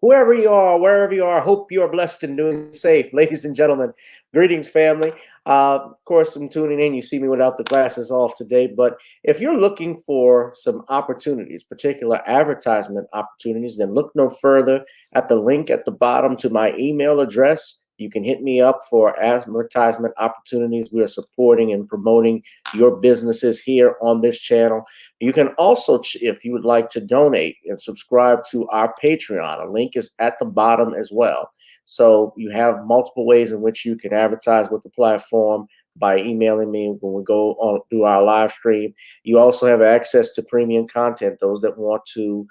whoever you are, wherever you are, hope you are blessed and doing safe. Ladies and gentlemen, greetings, family. Of course, I'm tuning in. You see me without the glasses off today, but if you're looking for some opportunities, particular advertisement opportunities, then look no further at the link at the bottom to my email address. You can hit me up for advertisement opportunities. We are supporting and promoting your businesses here on this channel. You can also, if you would like to donate and subscribe to our Patreon, a link is at the bottom as well. So you have multiple ways in which you can advertise with the platform by emailing me when we go on through our live stream. You also have access to premium content, those that want to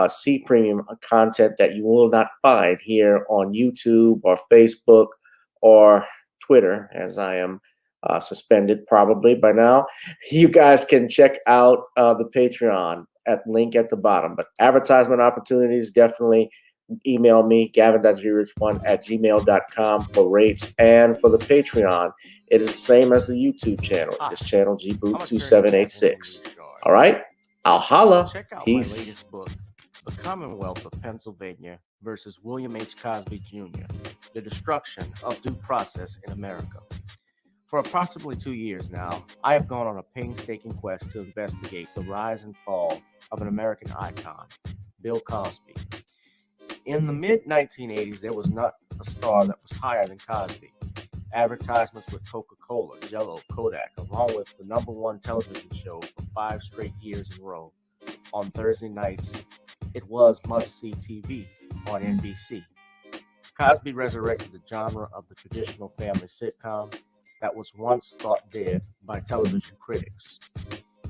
see premium content that you will not find here on YouTube or Facebook or Twitter, as I am suspended probably by now. You guys can check out the Patreon at link at the bottom. But advertisement opportunities, definitely email me, gavin.grich1@gmail.com for rates. And for the Patreon, it is the same as the YouTube channel. This channel, gboot2786. All right, I'll holla. Check out Peace. my latest book, The Commonwealth of Pennsylvania versus William H. Cosby Jr., The Destruction of Due Process in America. For approximately 2 years now, I have gone on a painstaking quest to investigate the rise and fall of an American icon, Bill Cosby. In the mid-1980s, there was not a star that was higher than Cosby. Advertisements with Coca-Cola, Jello, Kodak, along with the #1 television show for 5 straight years in a row. On Thursday nights, it was must-see TV on NBC. Cosby resurrected the genre of the traditional family sitcom that was once thought dead by television critics.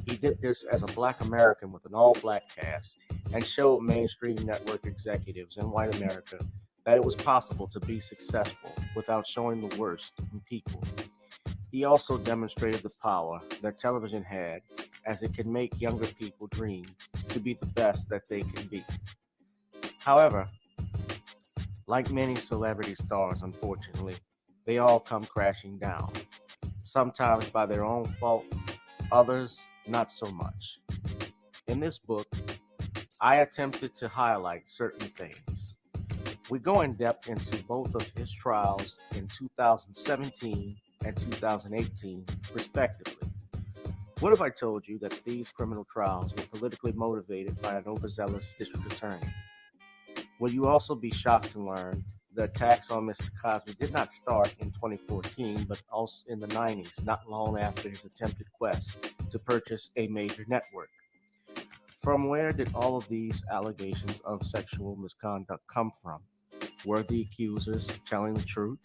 He did this as a Black American with an all-Black cast and showed mainstream network executives in white America that it was possible to be successful without showing the worst in people. He also demonstrated the power that television had, as it can make younger people dream to be the best that they can be. However, like many celebrity stars, unfortunately, they all come crashing down, sometimes by their own fault, others not so much. In this book, I attempted to highlight certain things. We go in depth into both of his trials in 2017 and 2018, respectively. What if I told you that these criminal trials were politically motivated by an overzealous district attorney? Will you also be shocked to learn the attacks on Mr. Cosby did not start in 2014, but also in the 90s, not long after his attempted quest to purchase a major network? From where did all of these allegations of sexual misconduct come from? Were the accusers telling the truth?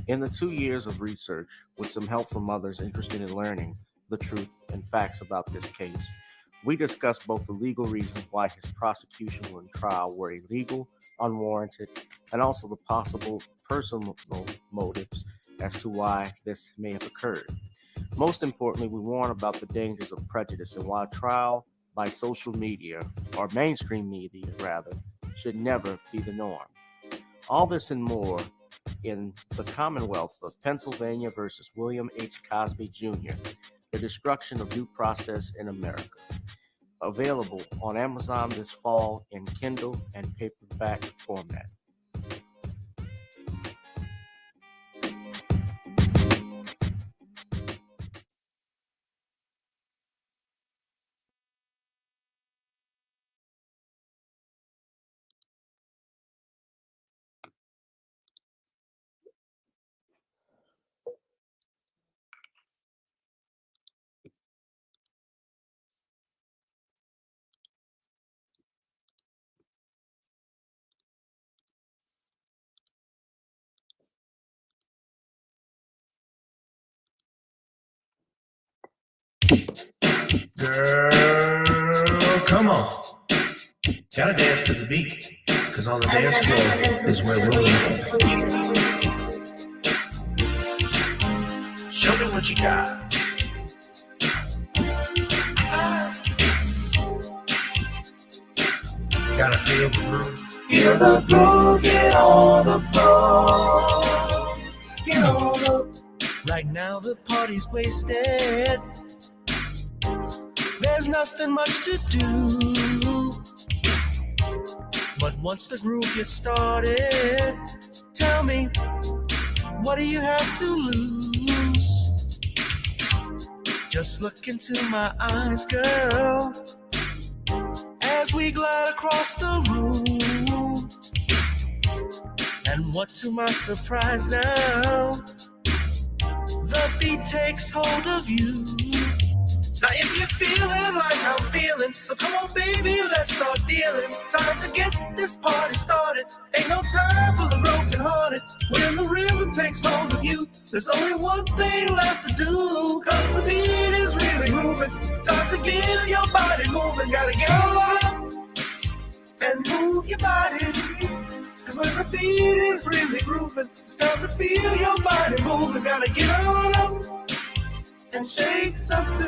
In the 2 years of research, with some help from others interested in learning the truth and facts about this case, we discussed both the legal reasons why his prosecution and trial were illegal, unwarranted, and also the possible personal motives as to why this may have occurred. Most importantly, we warn about the dangers of prejudice and why trial by social media, or mainstream media rather, should never be the norm. All this and more in The Commonwealth of Pennsylvania versus William H. Cosby Jr., The Destruction of Due Process in America. Available on Amazon this fall in Kindle and paperback format. Girl, come on. Gotta dance to the beat, cause on the dance floor is where we'll meet. Show me what you got. Gotta feel the groove. Feel the groove, get on the floor. Get on the. Right now the party's wasted. There's nothing much to do but once the groove gets started, tell me, what do you have to lose? Just look into my eyes, girl, as we glide across the room. And what to my surprise now, the beat takes hold of you. Now if you're feeling like I'm feeling, so come on baby, let's start dealing. Time to get this party started. Ain't no time for the broken hearted. When the rhythm takes hold of you, there's only one thing left to do. Cause the beat is really grooving. Time to get your body moving. Gotta get on up and move your body. Cause when the beat is really grooving, it's time to feel your body moving. Gotta get on up and shake something.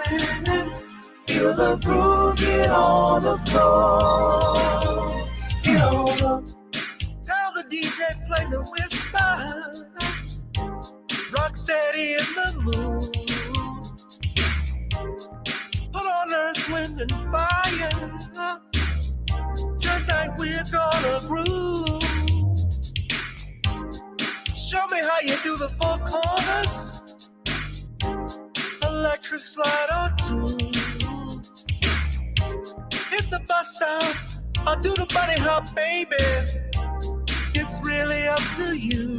Feel the groove, get on the floor. Get on up. Tell the DJ play the whispers. Rock steady in the mood. Put on earth, wind, and fire. Tonight we're gonna groove. Show me how you do the four corners. Electric slide or two. Hit the bus stop or do the bunny hop, baby. It's really up to you.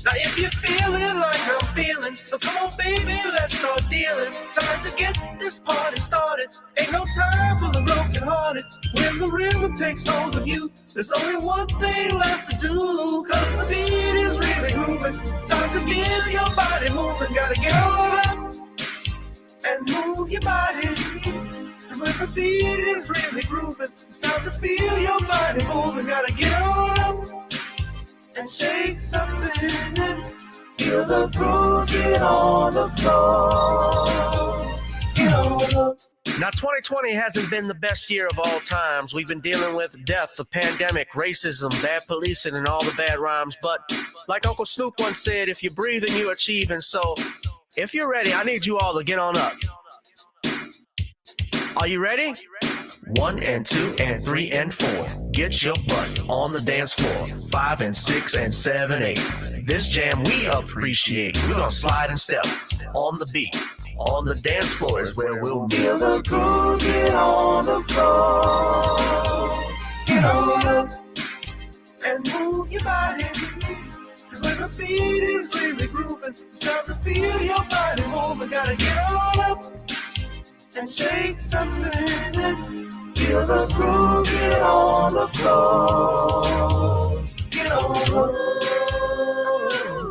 Now if you're feeling like I'm feeling, so come on baby, let's start dealing. Time to get this party started. Ain't no time for the broken hearted. When the rhythm takes hold of you, there's only one thing left to do. Cause the beat is really grooving. Time to get your body moving. Gotta get on up and move your body. Cause when the beat is really grooving, it's time to feel your body moving. Gotta get on up and shake something. Feel the groove, get on the floor. Get on up. Now, 2020 hasn't been the best year of all times. We've been dealing with death, the pandemic, racism, bad policing, and all the bad rhymes. But like Uncle Snoop once said, if you breathe and you achieve. And so, if you're ready, I need you all to get on up. Are you ready? 1 and 2 and 3 and 4. Get your butt on the dance floor. 5 and 6 and 7, 8. This jam we appreciate. We're gonna slide and step on the beat. On the dance floor is where we'll be. Feel the groove, get on the floor. Get on up and move your body. Cause when the beat is really grooving, it's time to feel your body moving. Gotta get on up and shake something. Feel the groove, get on the floor. Get on up,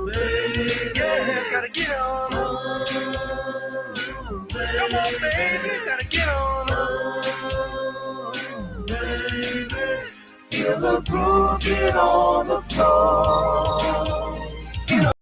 baby. Yeah, gotta get on up. Come on, baby, gotta get on up, baby. Feel the groove, get on the floor. Get on.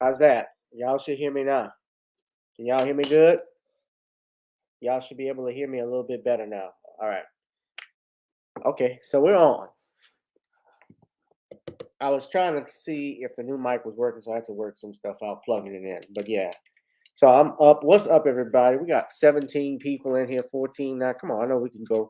How's that? Y'all should hear me now. Can y'all hear me good? Y'all should be able to hear me a little bit better now. All right. Okay, so we're on. I was trying to see if the new mic was working, so I had to work some stuff out, plugging it in. But yeah. So I'm up. What's up, everybody? We got 17 people in here, 14 now. Come on, I know we can go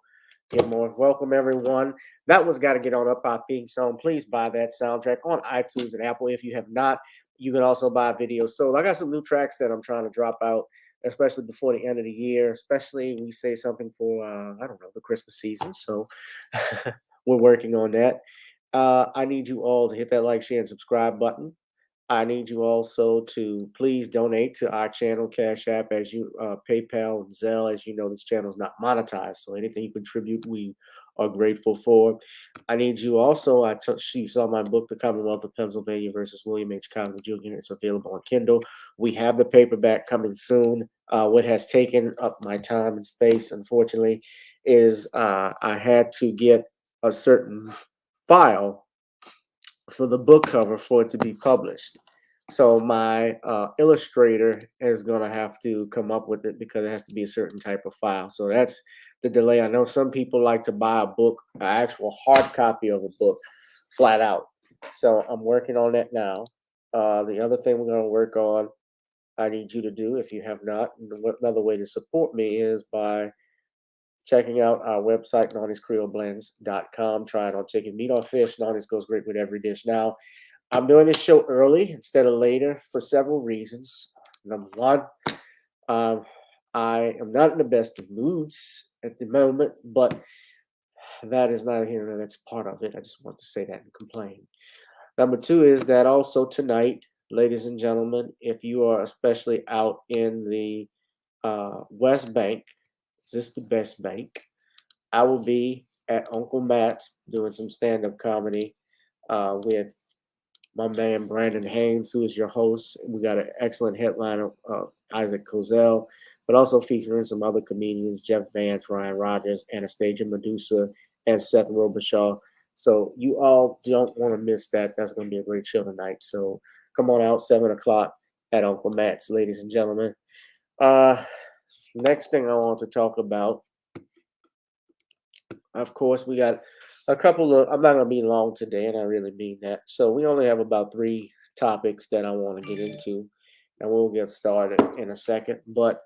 Get more. Welcome, everyone. That was Got to Get On Up, our theme song. Please buy that soundtrack on iTunes and Apple. If you have not, you can also buy videos. So I got some new tracks that I'm trying to drop out, especially before the end of the year, especially we say something for, I don't know, the Christmas season. So we're working on that. I need you all to hit that like, share, and subscribe button. I need you also to please donate to our channel, Cash App, as you PayPal and Zelle. As you know, this channel is not monetized, so anything you contribute, we are grateful for. I need you also. You saw my book, The Commonwealth of Pennsylvania versus William H. Cosby Jr. It's available on Kindle. We have the paperback coming soon. What has taken up my time and space, unfortunately, is I had to get a certain file for the book cover for it to be published. So my illustrator is going to have to come up with it because it has to be a certain type of file. So that's the delay. I know some people like to buy a book, an actual hard copy of a book, flat out. So I'm working on that now. The other thing we're going to work on, I need you to do, if you have not, another way to support me is by checking out our website, naughty'screoleblends.com. Try it on chicken, meat, or fish. Naughty's goes great with every dish. Now, I'm doing this show early instead of later for several reasons. Number one, I am not in the best of moods at the moment, but that is neither here nor there. That's part of it. I just want to say that and complain. Number two is that also tonight, ladies and gentlemen, if you are especially out in the West Bank, is this the best bank? I will be at Uncle Matt's doing some stand-up comedy with my man Brandon Haynes, who is your host. We got an excellent headliner, Isaac Cozell, but also featuring some other comedians, Jeff Vance, Ryan Rogers, Anastasia Medusa, and Seth Robichaud. So you all don't want to miss that. That's going to be a great show tonight. So come on out, 7 o'clock at Uncle Matt's, ladies and gentlemen. Next thing I want to talk about, of course, we got a couple of, I'm not going to be long today, and I really mean that. So we only have about 3 topics that I want to get into, and we'll get started in a second. But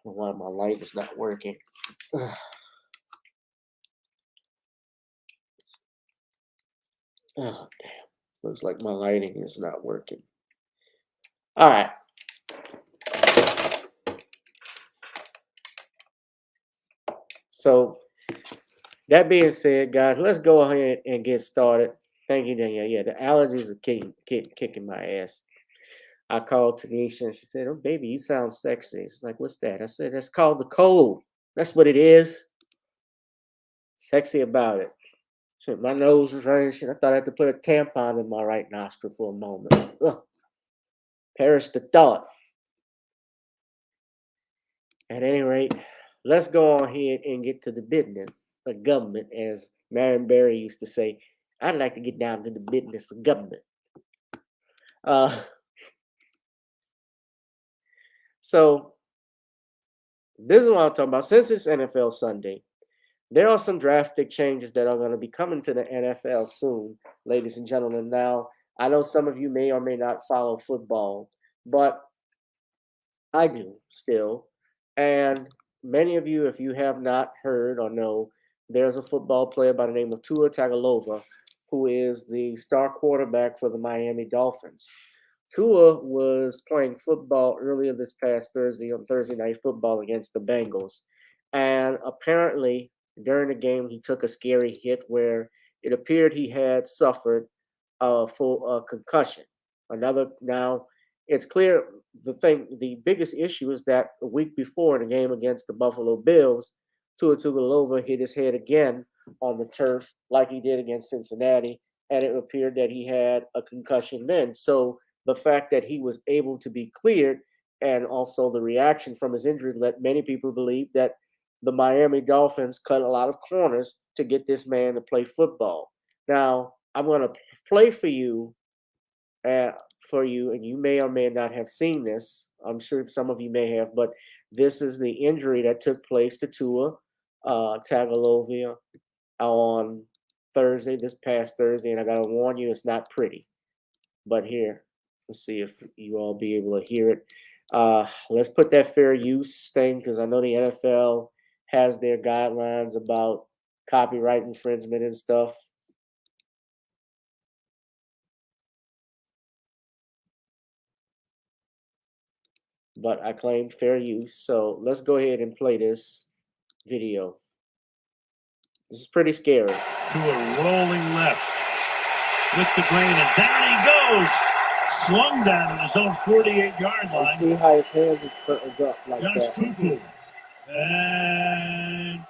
why my light is not working. Oh, damn. Looks like my lighting is not working. All right. So that being said, guys, let's go ahead and get started. Thank you, Danielle. Yeah, the allergies are kicking my ass. I called Tanisha and she said, "Oh, baby, you sound sexy." It's like, "What's that?" I said, "That's called the cold. That's what it is. Sexy about it." Shit, my nose was running. Shit, I thought I had to put a tampon in my right nostril for a moment. Ugh. Perish the thought. At any rate, let's go on ahead and get to the business of government, as Marion Barry used to say. I'd like to get down to the business of government. So this is what I'm talking about. Since it's NFL Sunday, there are some drastic changes that are going to be coming to the NFL soon, ladies and gentlemen. Now, I know some of you may or may not follow football, but I do still. And many of you, if you have not heard or know, there's a football player by the name of Tua Tagovailoa, who is the star quarterback for the Miami Dolphins. Tua was playing football earlier this past Thursday on Thursday Night Football against the Bengals. And apparently, during the game, he took a scary hit where it appeared he had suffered a full concussion. Now, it's clear the biggest issue is that a week before in the game against the Buffalo Bills, Tua Tagovailoa hit his head again on the turf like he did against Cincinnati, and it appeared that he had a concussion then. So the fact that he was able to be cleared and also the reaction from his injury led many people believe that the Miami Dolphins cut a lot of corners to get this man to play football. Now, I'm going to play for you, and you may or may not have seen this. I'm sure some of you may have, but this is the injury that took place to Tua Tagovailoa on Thursday, this past Thursday, and I got to warn you, it's not pretty. But here, let's see if you all be able to hear it. Let's put that fair use thing, because I know the NFL has their guidelines about copyright infringement and stuff. But I claimed fair use. So let's go ahead and play this video. This is pretty scary. To a rolling left with the grain, and down he goes. Slung down in his own 48-yard line. And see how his hands is put up like Josh that. Cuckoo. And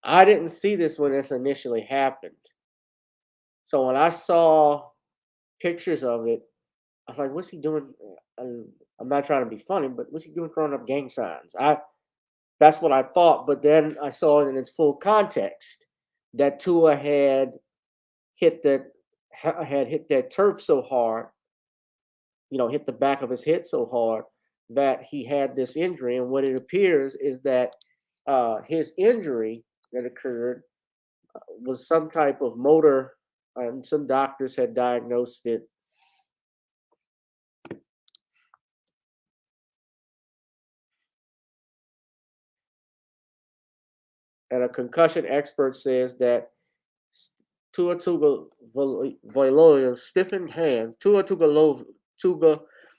I didn't see this when this initially happened. So when I saw pictures of it, I was like, what's he doing? I'm not trying to be funny, but what's he doing throwing up gang signs? That's what I thought, but then I saw it in its full context that Tua had hit that turf so hard, hit the back of his head so hard that he had this injury. And what it appears is that his injury that occurred was some type of motor, and some doctors had diagnosed it. And a concussion expert says that Tua Tagovailoa's stiffened hands. Tua Tagovailoa.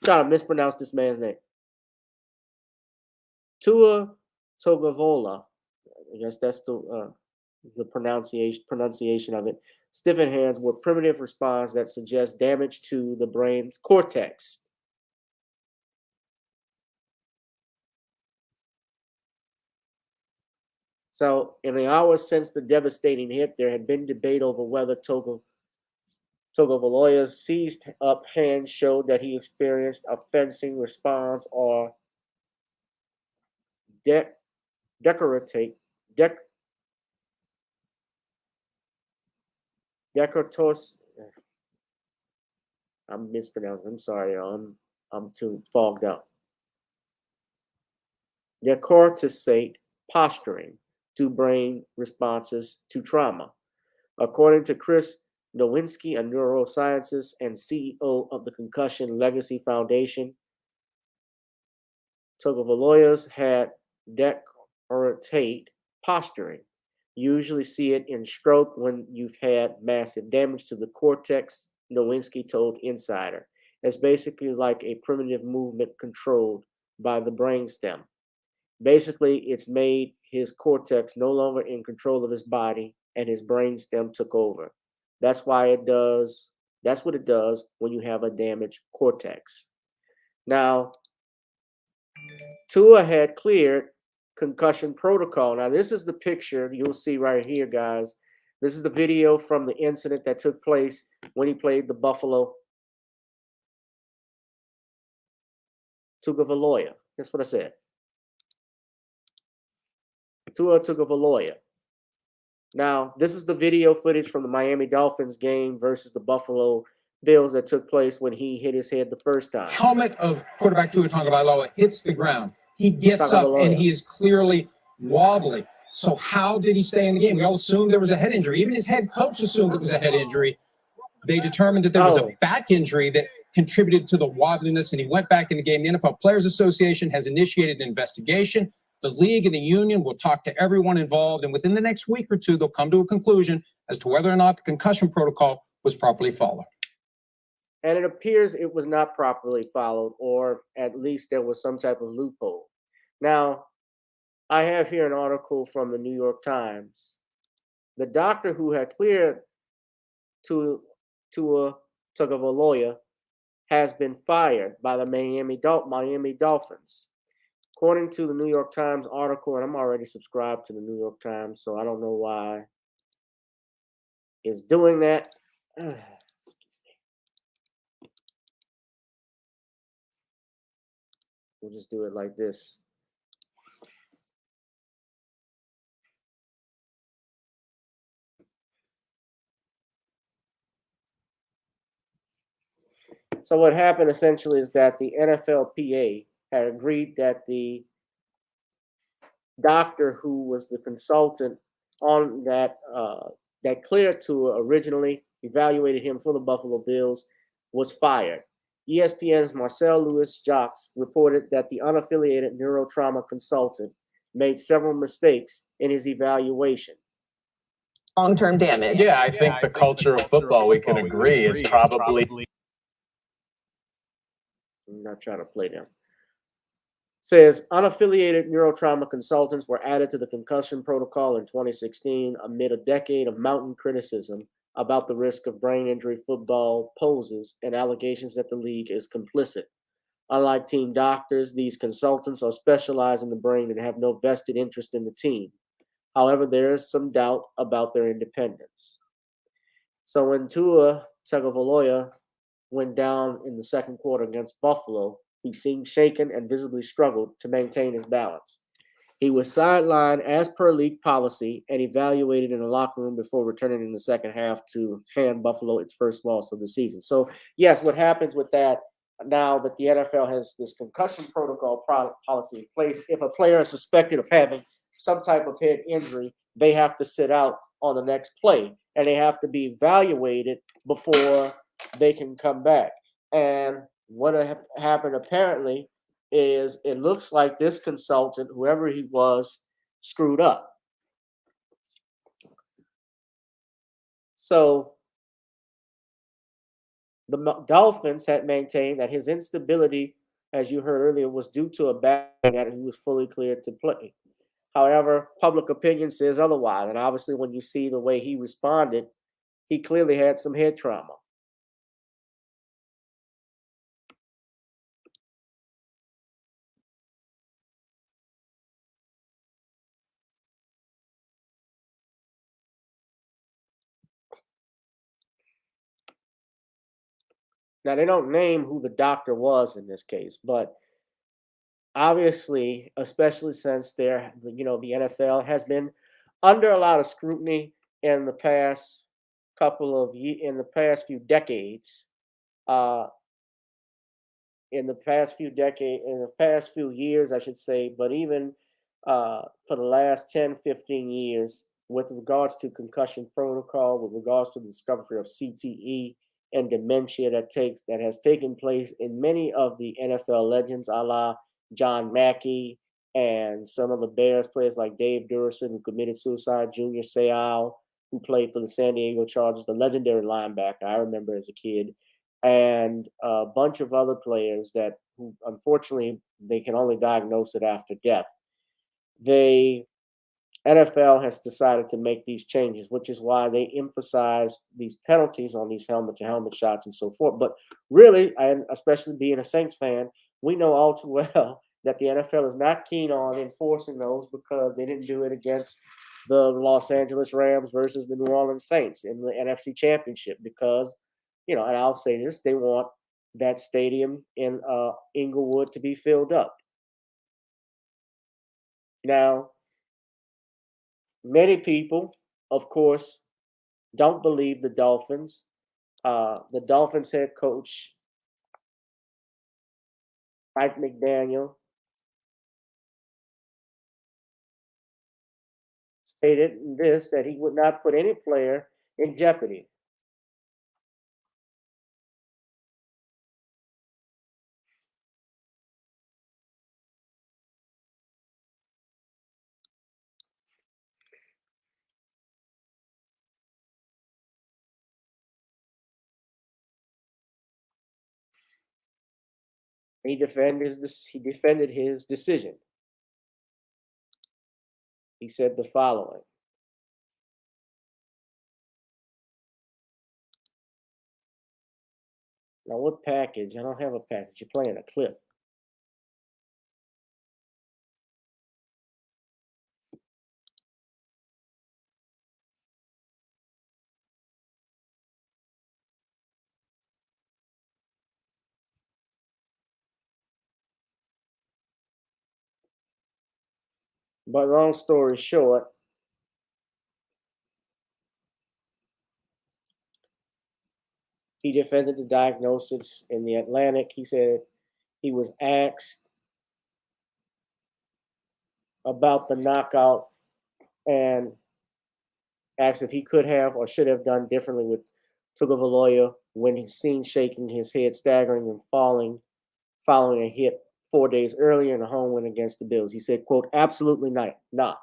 Trying to mispronounce this man's name. Tua Tagovailoa. I guess that's the pronunciation of it. Stiffened hands were primitive response that suggests damage to the brain's cortex. So, in the hours since the devastating hit, there had been debate over whether Tagovailoa's seized up hand showed that he experienced a fencing response or decorative. I'm mispronouncing. I'm sorry, I'm too fogged up. Decorticate posturing to brain responses to trauma. According to Chris Nowinski, a neuroscientist and CEO of the Concussion Legacy Foundation, Tagovailoa's had decorticate posturing. You usually see it in stroke when you've had massive damage to the cortex, Nowinski told Insider. It's basically like a primitive movement controlled by the brainstem. Basically, it's made his cortex no longer in control of his body, and his brainstem took over. That's what it does when you have a damaged cortex. Now, Tua had cleared concussion protocol. Now, this is the picture you'll see right here, guys. This is the video from the incident that took place when he played the Buffalo. Tagovailoa. That's what I said. Tua Tagovailoa. Now, this is the video footage from the Miami Dolphins game versus the Buffalo Bills that took place when he hit his head the first time. Helmet of quarterback Tua Tagovailoa hits the ground. He gets up and he is clearly wobbly. So how did he stay in the game? We all assumed there was a head injury. Even his head coach assumed it was a head injury. They determined that there was a back injury that contributed to the wobbliness, and he went back in the game. The NFL Players Association has initiated an investigation. The league and the union will talk to everyone involved, and within the next week or two, they'll come to a conclusion as to whether or not the concussion protocol was properly followed. And it appears it was not properly followed, or at least there was some type of loophole. Now, I have here an article from the New York Times. The doctor who had cleared Tua Tagovailoa has been fired by the Miami Dolphins. According to the New York Times article, and I'm already subscribed to the New York Times, so I don't know why it's doing that. Excuse me. We'll just do it like this. So what happened essentially is that the NFLPA had agreed that the doctor who was the consultant on that cleared Tua originally evaluated him for the Buffalo Bills was fired. ESPN's Marcel Louis-Jacques reported that the unaffiliated neurotrauma consultant made several mistakes in his evaluation. Long-term damage. Yeah, I think the culture of football, we can agree, is probably. I'm not trying to play them. Says unaffiliated neurotrauma consultants were added to the concussion protocol in 2016 amid a decade of mounting criticism about the risk of brain injury football poses and allegations that the league is complicit. Unlike team doctors, these consultants are specialized in the brain and have no vested interest in the team. However, there is some doubt about their independence. So when Tua Tagovailoa went down in the second quarter against Buffalo, he seemed shaken and visibly struggled to maintain his balance. He was sidelined as per league policy and evaluated in the locker room before returning in the second half to hand Buffalo its first loss of the season. So, yes, what happens with that now that the NFL has this concussion protocol policy in place, if a player is suspected of having some type of head injury, they have to sit out on the next play and they have to be evaluated before they can come back. And what happened apparently is it looks like this consultant, whoever he was, screwed up. So the Dolphins had maintained that his instability, as you heard earlier, was due to a back that he was fully cleared to play. However, public opinion says otherwise. And obviously, when you see the way he responded, he clearly had some head trauma. Now, they don't name who the doctor was in this case, but obviously, especially since the NFL has been under a lot of scrutiny in the past in the past few decades, in the past few years, I should say, but even for the last 10, 15 years, with regards to concussion protocol, with regards to the discovery of CTE and dementia that has taken place in many of the NFL legends, a la John Mackey and some of the Bears players like Dave Durson, who committed suicide, Junior Seau, who played for the San Diego Chargers, the legendary linebacker I remember as a kid, and a bunch of other players who unfortunately they can only diagnose it after death. The NFL has decided to make these changes, which is why they emphasize these penalties on these helmet-to-helmet shots and so forth. But really, and especially being a Saints fan, we know all too well that the NFL is not keen on enforcing those because they didn't do it against the Los Angeles Rams versus the New Orleans Saints in the NFC Championship because, and I'll say this, they want that stadium in Inglewood to be filled up. Now, many people, of course, don't believe the Dolphins. The Dolphins head coach, Mike McDaniel, stated that he would not put any player in jeopardy. He defended his decision. He said the following. Now, what package? I don't have a package. You're playing a clip. But long story short, he defended the diagnosis in the Atlantic. He said he was asked about the knockout and asked if he could have or should have done differently with Tagovailoa when he's seen shaking his head, staggering, and falling following a hit 4 days earlier in a home win against the Bills. He said, quote, absolutely not.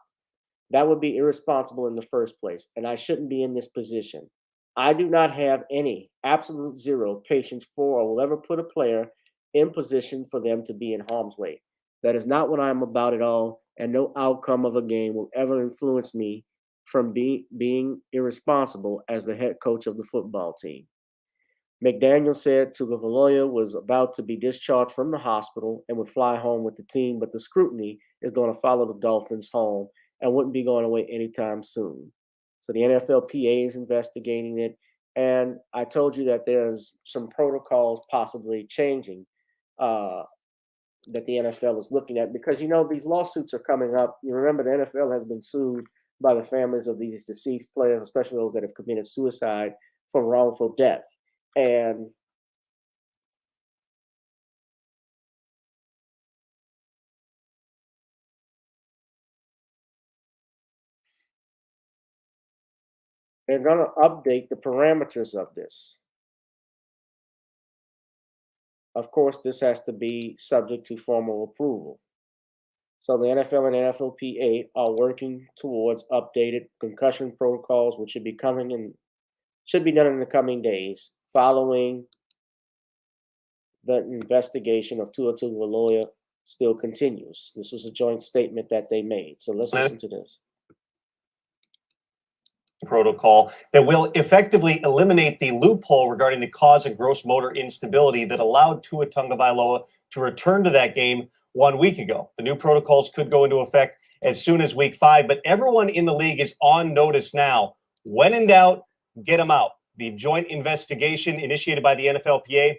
That would be irresponsible in the first place, and I shouldn't be in this position. I do not have any, absolute zero patience for or will ever put a player in position for them to be in harm's way. That is not what I am about at all, and no outcome of a game will ever influence me from being irresponsible as the head coach of the football team. McDaniel said Tagovailoa was about to be discharged from the hospital and would fly home with the team, but the scrutiny is going to follow the Dolphins home and wouldn't be going away anytime soon. So the NFLPA is investigating it, and I told you that there's some protocols possibly changing that the NFL is looking at because, these lawsuits are coming up. You remember the NFL has been sued by the families of these deceased players, especially those that have committed suicide from wrongful death. And they're going to update the parameters of this. Of course, this has to be subject to formal approval. So the NFL and NFLPA are working towards updated concussion protocols, which should be done in the coming days following the investigation of Tua Tagovailoa still continues. This was a joint statement that they made. So let's listen to this. Protocol that will effectively eliminate the loophole regarding the cause of gross motor instability that allowed Tua Tagovailoa to return to that game 1 week ago. The new protocols could go into effect as soon as week 5, but everyone in the league is on notice now. When in doubt, get them out. The joint investigation initiated by the NFLPA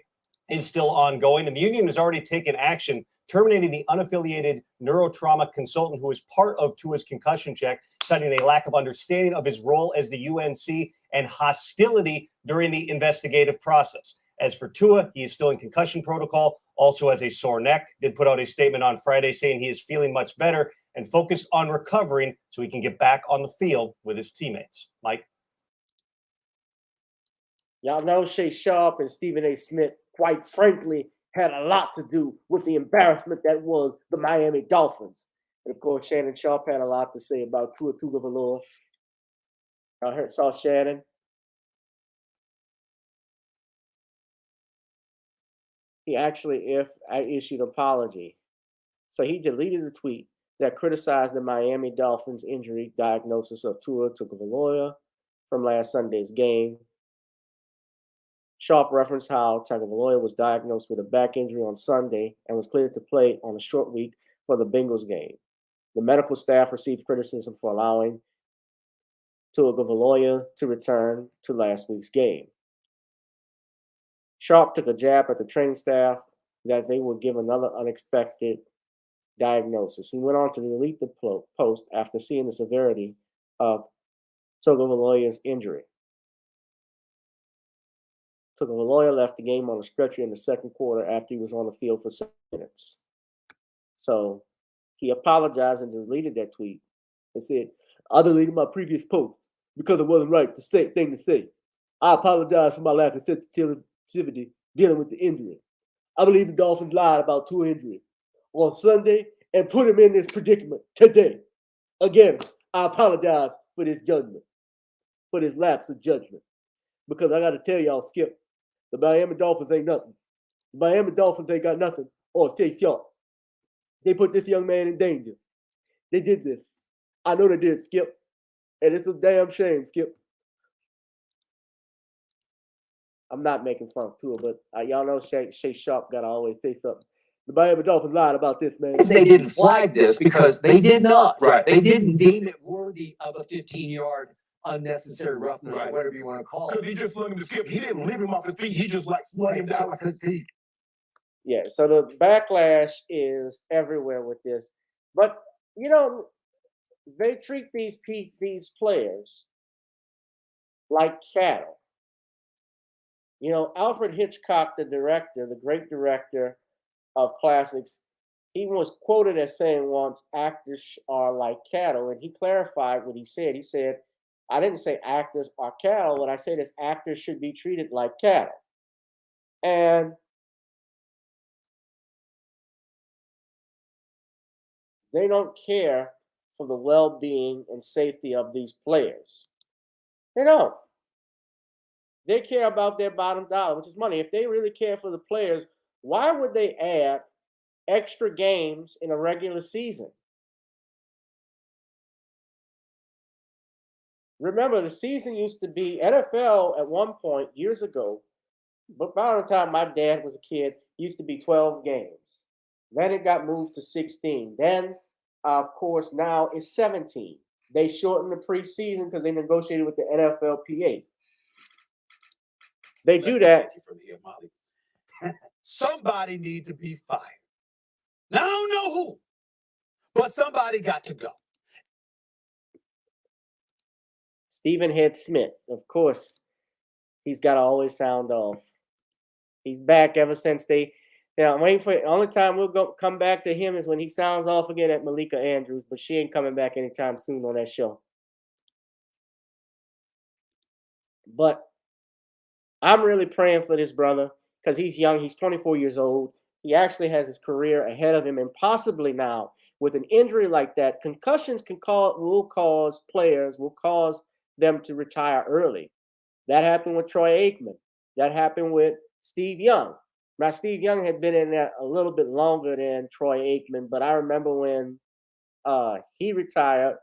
is still ongoing, and the union has already taken action, terminating the unaffiliated neurotrauma consultant who was part of Tua's concussion check, citing a lack of understanding of his role as the UNC and hostility during the investigative process. As for Tua, he is still in concussion protocol, also has a sore neck, did put out a statement on Friday saying he is feeling much better and focused on recovering so he can get back on the field with his teammates. Mike? Y'all know Shay Sharp and Stephen A. Smith, quite frankly, had a lot to do with the embarrassment that was the Miami Dolphins. And of course, Shannon Sharp had a lot to say about Tua Tagovailoa. I saw Shannon. He actually issued an apology. So he deleted a tweet that criticized the Miami Dolphins injury diagnosis of Tua Tagovailoa from last Sunday's game. Sharp referenced how Tagovailoa was diagnosed with a back injury on Sunday and was cleared to play on a short week for the Bengals game. The medical staff received criticism for allowing Tagovailoa to return to last week's game. Sharp took a jab at the training staff that they would give another unexpected diagnosis. He went on to delete the post after seeing the severity of Tagovailoa's injury. Tagovailoa left the game on a stretcher in the second quarter after he was on the field for 7 minutes. So he apologized and deleted that tweet and said, I deleted my previous post because it wasn't right to say thing to say. I apologize for my lack of sensitivity dealing with the injury. I believe the Dolphins lied about Tua's injury on Sunday and put him in this predicament today. Again, I apologize for this judgment, for this lapse of judgment. Because I got to tell y'all, Skip, the Miami Dolphins ain't nothing. The Miami Dolphins ain't got nothing on Chase Sharp. They put this young man in danger. They did this. I know they did, Skip. And it's a damn shame, Skip. I'm not making fun of Tua, but y'all know Shay Sharp got to always say something. The Miami Dolphins lied about this, man. They didn't flag this because they did not. Right. They didn't deem it worthy of a 15-yard unnecessary roughness or whatever you want to call it. Because he just flung him to Skip. He didn't leave him off his feet. He just flung him down. Yeah, so the backlash is everywhere with this. But, they treat these players like cattle. Alfred Hitchcock, the director, the great director of classics, he was quoted as saying once, actors are like cattle. And he clarified what he said. He said, I didn't say actors are cattle. What I said is actors should be treated like cattle. And they don't care for the well-being and safety of these players. They don't. They care about their bottom dollar, which is money. If they really care for the players, why would they add extra games in a regular season? Remember, the season used to be NFL at one point years ago, but by the time my dad was a kid, used to be 12 games. Then it got moved to 16. Then, of course, now it's 17. They shortened the preseason because they negotiated with the NFLPA. They do that. Somebody need to be fired. Now, I don't know who, but somebody got to go. Stephen Head Smith, of course, he's got to always sound off. He's back ever since I'm waiting for it. The only time we'll come back to him is when he sounds off again at Malika Andrews, but she ain't coming back anytime soon on that show. But I'm really praying for this brother because he's young. He's 24 years old. He actually has his career ahead of him, and possibly now with an injury like that, concussions will cause them to retire early. That happened with Troy Aikman. That happened with Steve Young. Now, Steve Young had been in that a little bit longer than Troy Aikman, but I remember when he retired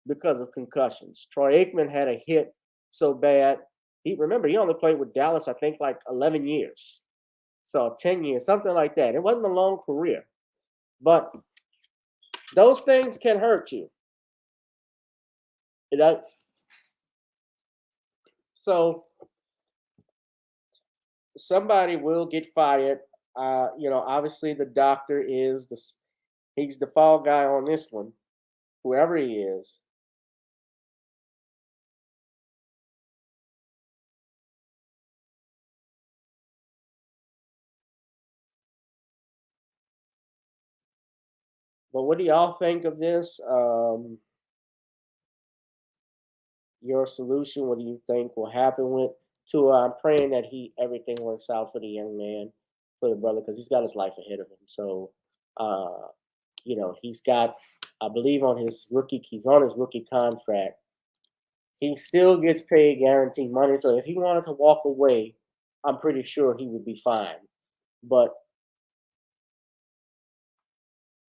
because of concussions. Troy Aikman had a hit so bad. He only played with Dallas, I think, like 11 years. So 10 years, something like that. It wasn't a long career. But those things can hurt you. So somebody will get fired. Obviously the doctor he's the fall guy on this one, whoever he is. But what do y'all think of this? Your solution, what do you think will happen with Tua? I'm praying that everything works out for the young man, for the brother, because he's got his life ahead of him. So, he's got, I believe, he's on his rookie contract. He still gets paid guaranteed money. So if he wanted to walk away, I'm pretty sure he would be fine. But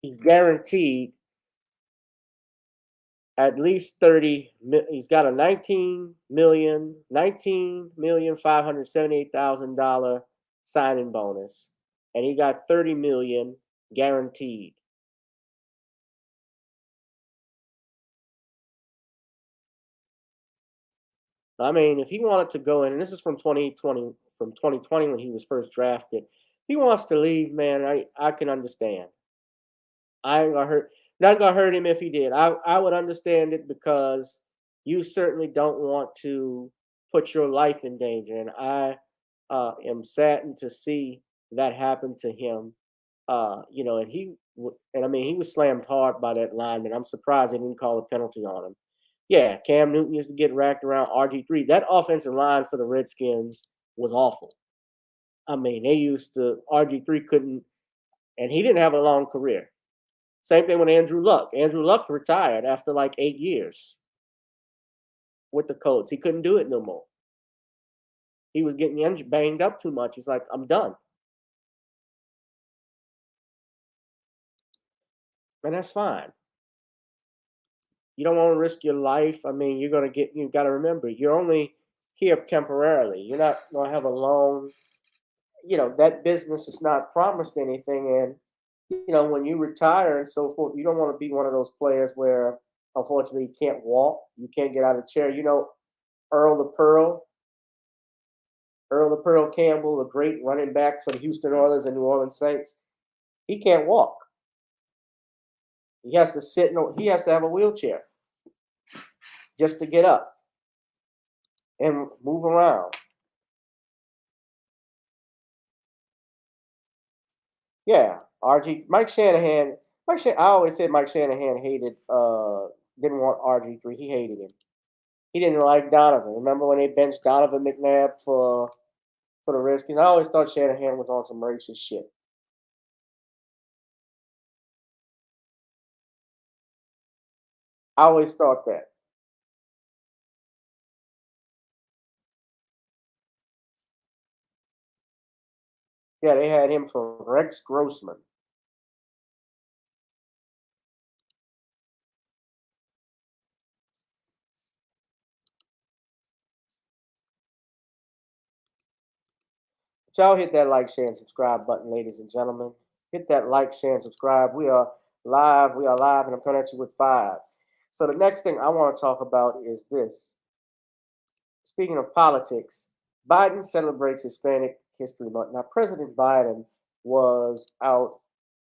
he's guaranteed at least 30. He's got a $19,578,000 signing bonus, and he got $30 million guaranteed. I mean, if he wanted to go in, and this is from 2020 when he was first drafted, if he wants to leave, man, I can understand. Not gonna hurt him if he did. I would understand it because you certainly don't want to put your life in danger, and I am saddened to see that happen to him. And he was slammed hard by that lineman. I'm surprised they didn't call a penalty on him. Yeah, Cam Newton used to get racked around RG3. That offensive line for the Redskins was awful. I mean, RG3 couldn't, and he didn't have a long career. Same thing with Andrew Luck. Andrew Luck retired after like 8 years with the Colts. He couldn't do it no more. He was getting banged up too much. He's like, I'm done. And that's fine. You don't want to risk your life. I mean, you've got to remember, you're only here temporarily. You're not going to have a long, that business is not promised anything. And, when you retire and so forth, you don't want to be one of those players where, unfortunately, you can't walk. You can't get out of the chair. Earl the Pearl Campbell, a great running back for the Houston Oilers and New Orleans Saints, he can't walk. He has to he has to have a wheelchair just to get up and move around. Yeah, Mike Shanahan. I always said Mike Shanahan didn't want RG3. He hated him. He didn't like Donovan. Remember when they benched Donovan McNabb for the Redskins? I always thought Shanahan was on some racist shit. I always thought that. Yeah, they had him for Rex Grossman. But y'all hit that like, share, and subscribe button, ladies and gentlemen. Hit that like, share, and subscribe. We are live. We are live, and I'm coming at you with 5. So the next thing I want to talk about is this. Speaking of politics, Biden celebrates Hispanic History Month. Now, President Biden was out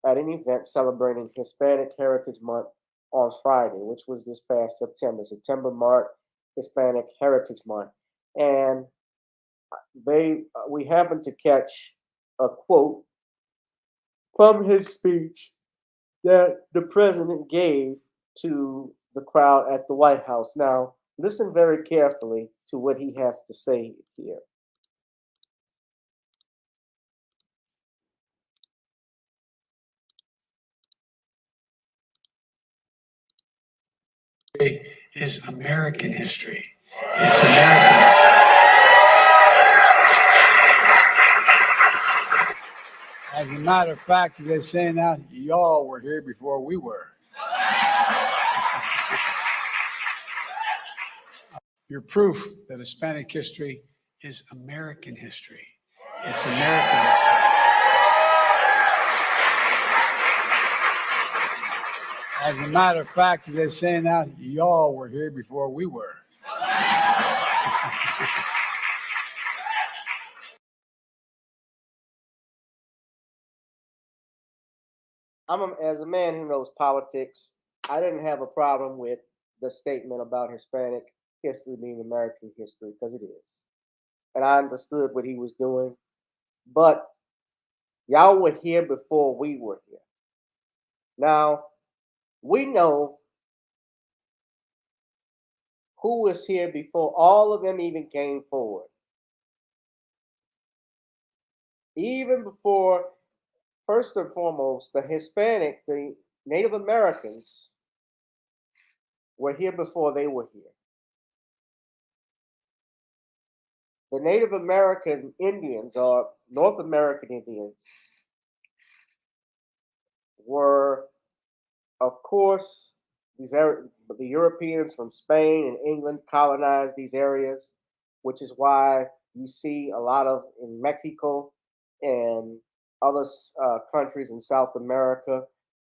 at an event celebrating Hispanic Heritage Month on Friday, which was this past September. September marked Hispanic Heritage Month. And we happened to catch a quote from his speech that the president gave to the crowd at the White House. Now, listen very carefully to what he has to say here. Is American history. It's American. As a matter of fact, as they're saying now, y'all were here before we were. You're proof that Hispanic history is American history. It's American history. As a matter of fact, as they're saying now, y'all were here before we were. As a man who knows politics, I didn't have a problem with the statement about Hispanic history being American history, because it is. And I understood what he was doing. But y'all were here before we were here. Now, we know who was here before all of them even came forward. Even before, first and foremost, the Native Americans were here before they were here. The Native American Indians, or North American Indians, were, of course, the Europeans from Spain and England colonized these areas, which is why you see a lot of in Mexico and other countries in South America,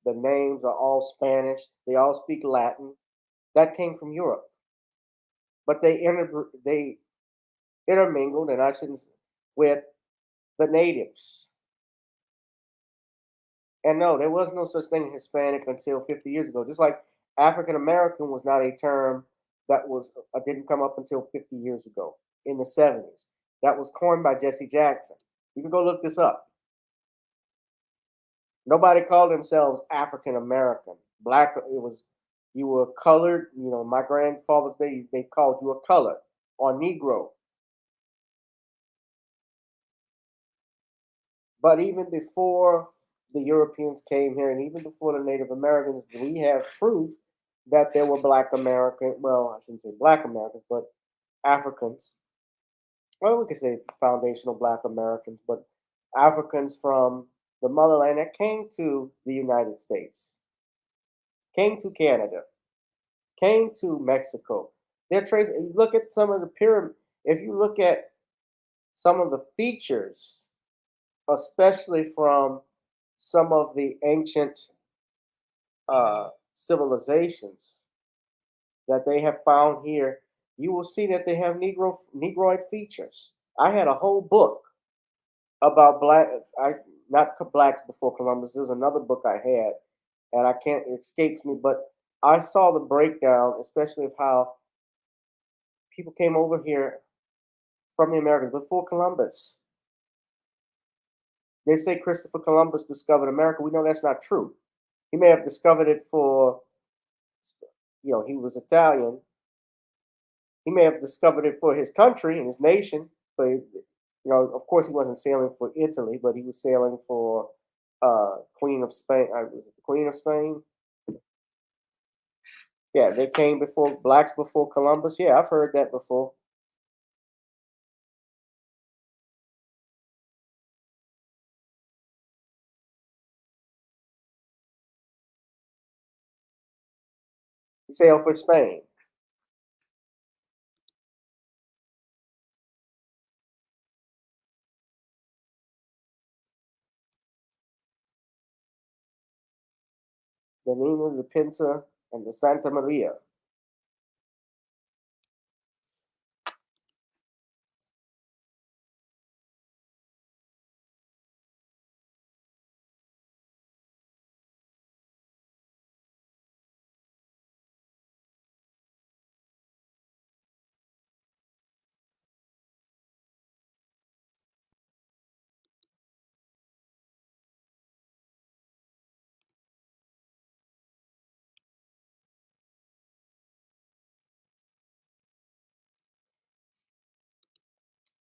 the names are all Spanish. They all speak Latin. That came from Europe, but they intermingled, and I shouldn't, with the natives. And no, there was no such thing as Hispanic until 50 years ago. Just like African American was not a term that didn't come up until 50 years ago in the 70s. That was coined by Jesse Jackson. You can go look this up. Nobody called themselves African American. Black, you were colored. You know, my grandfather's day, they called you a color or Negro. But even before the Europeans came here, and even before the Native Americans, we have proof that there were Black American, well, I shouldn't say Black Americans, but Africans. Well, we could say foundational Black Americans, but Africans from the motherland that came to the United States, came to Canada, came to Mexico. They're traced. You look at some of the pyramid. If you look at some of the features, especially from some of the ancient civilizations that they have found here, you will see that they have Negroid features. I had a whole book about not blacks before Columbus. There was another book I had, and it escapes me, but I saw the breakdown, especially of how people came over here from the Americas before Columbus. They say Christopher Columbus discovered America. We know that's not true. He may have discovered it he was Italian. He may have discovered it for his country and his nation, but of course, he wasn't sailing for Italy, but he was sailing for Queen of Spain. Was it the Queen of Spain? Yeah, they came before blacks before Columbus. Yeah, I've heard that before. He sailed for Spain. The Nina, the Pinta, and the Santa Maria.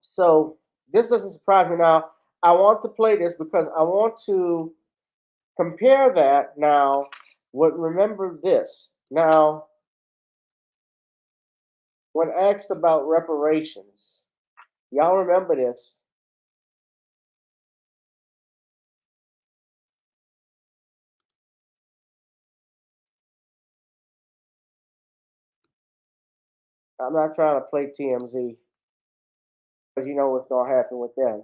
So this doesn't surprise me. Now, I want to play this because I want to compare that now. Remember this. Now, when asked about reparations, y'all remember this. I'm not trying to play TMZ because you know what's going to happen with them.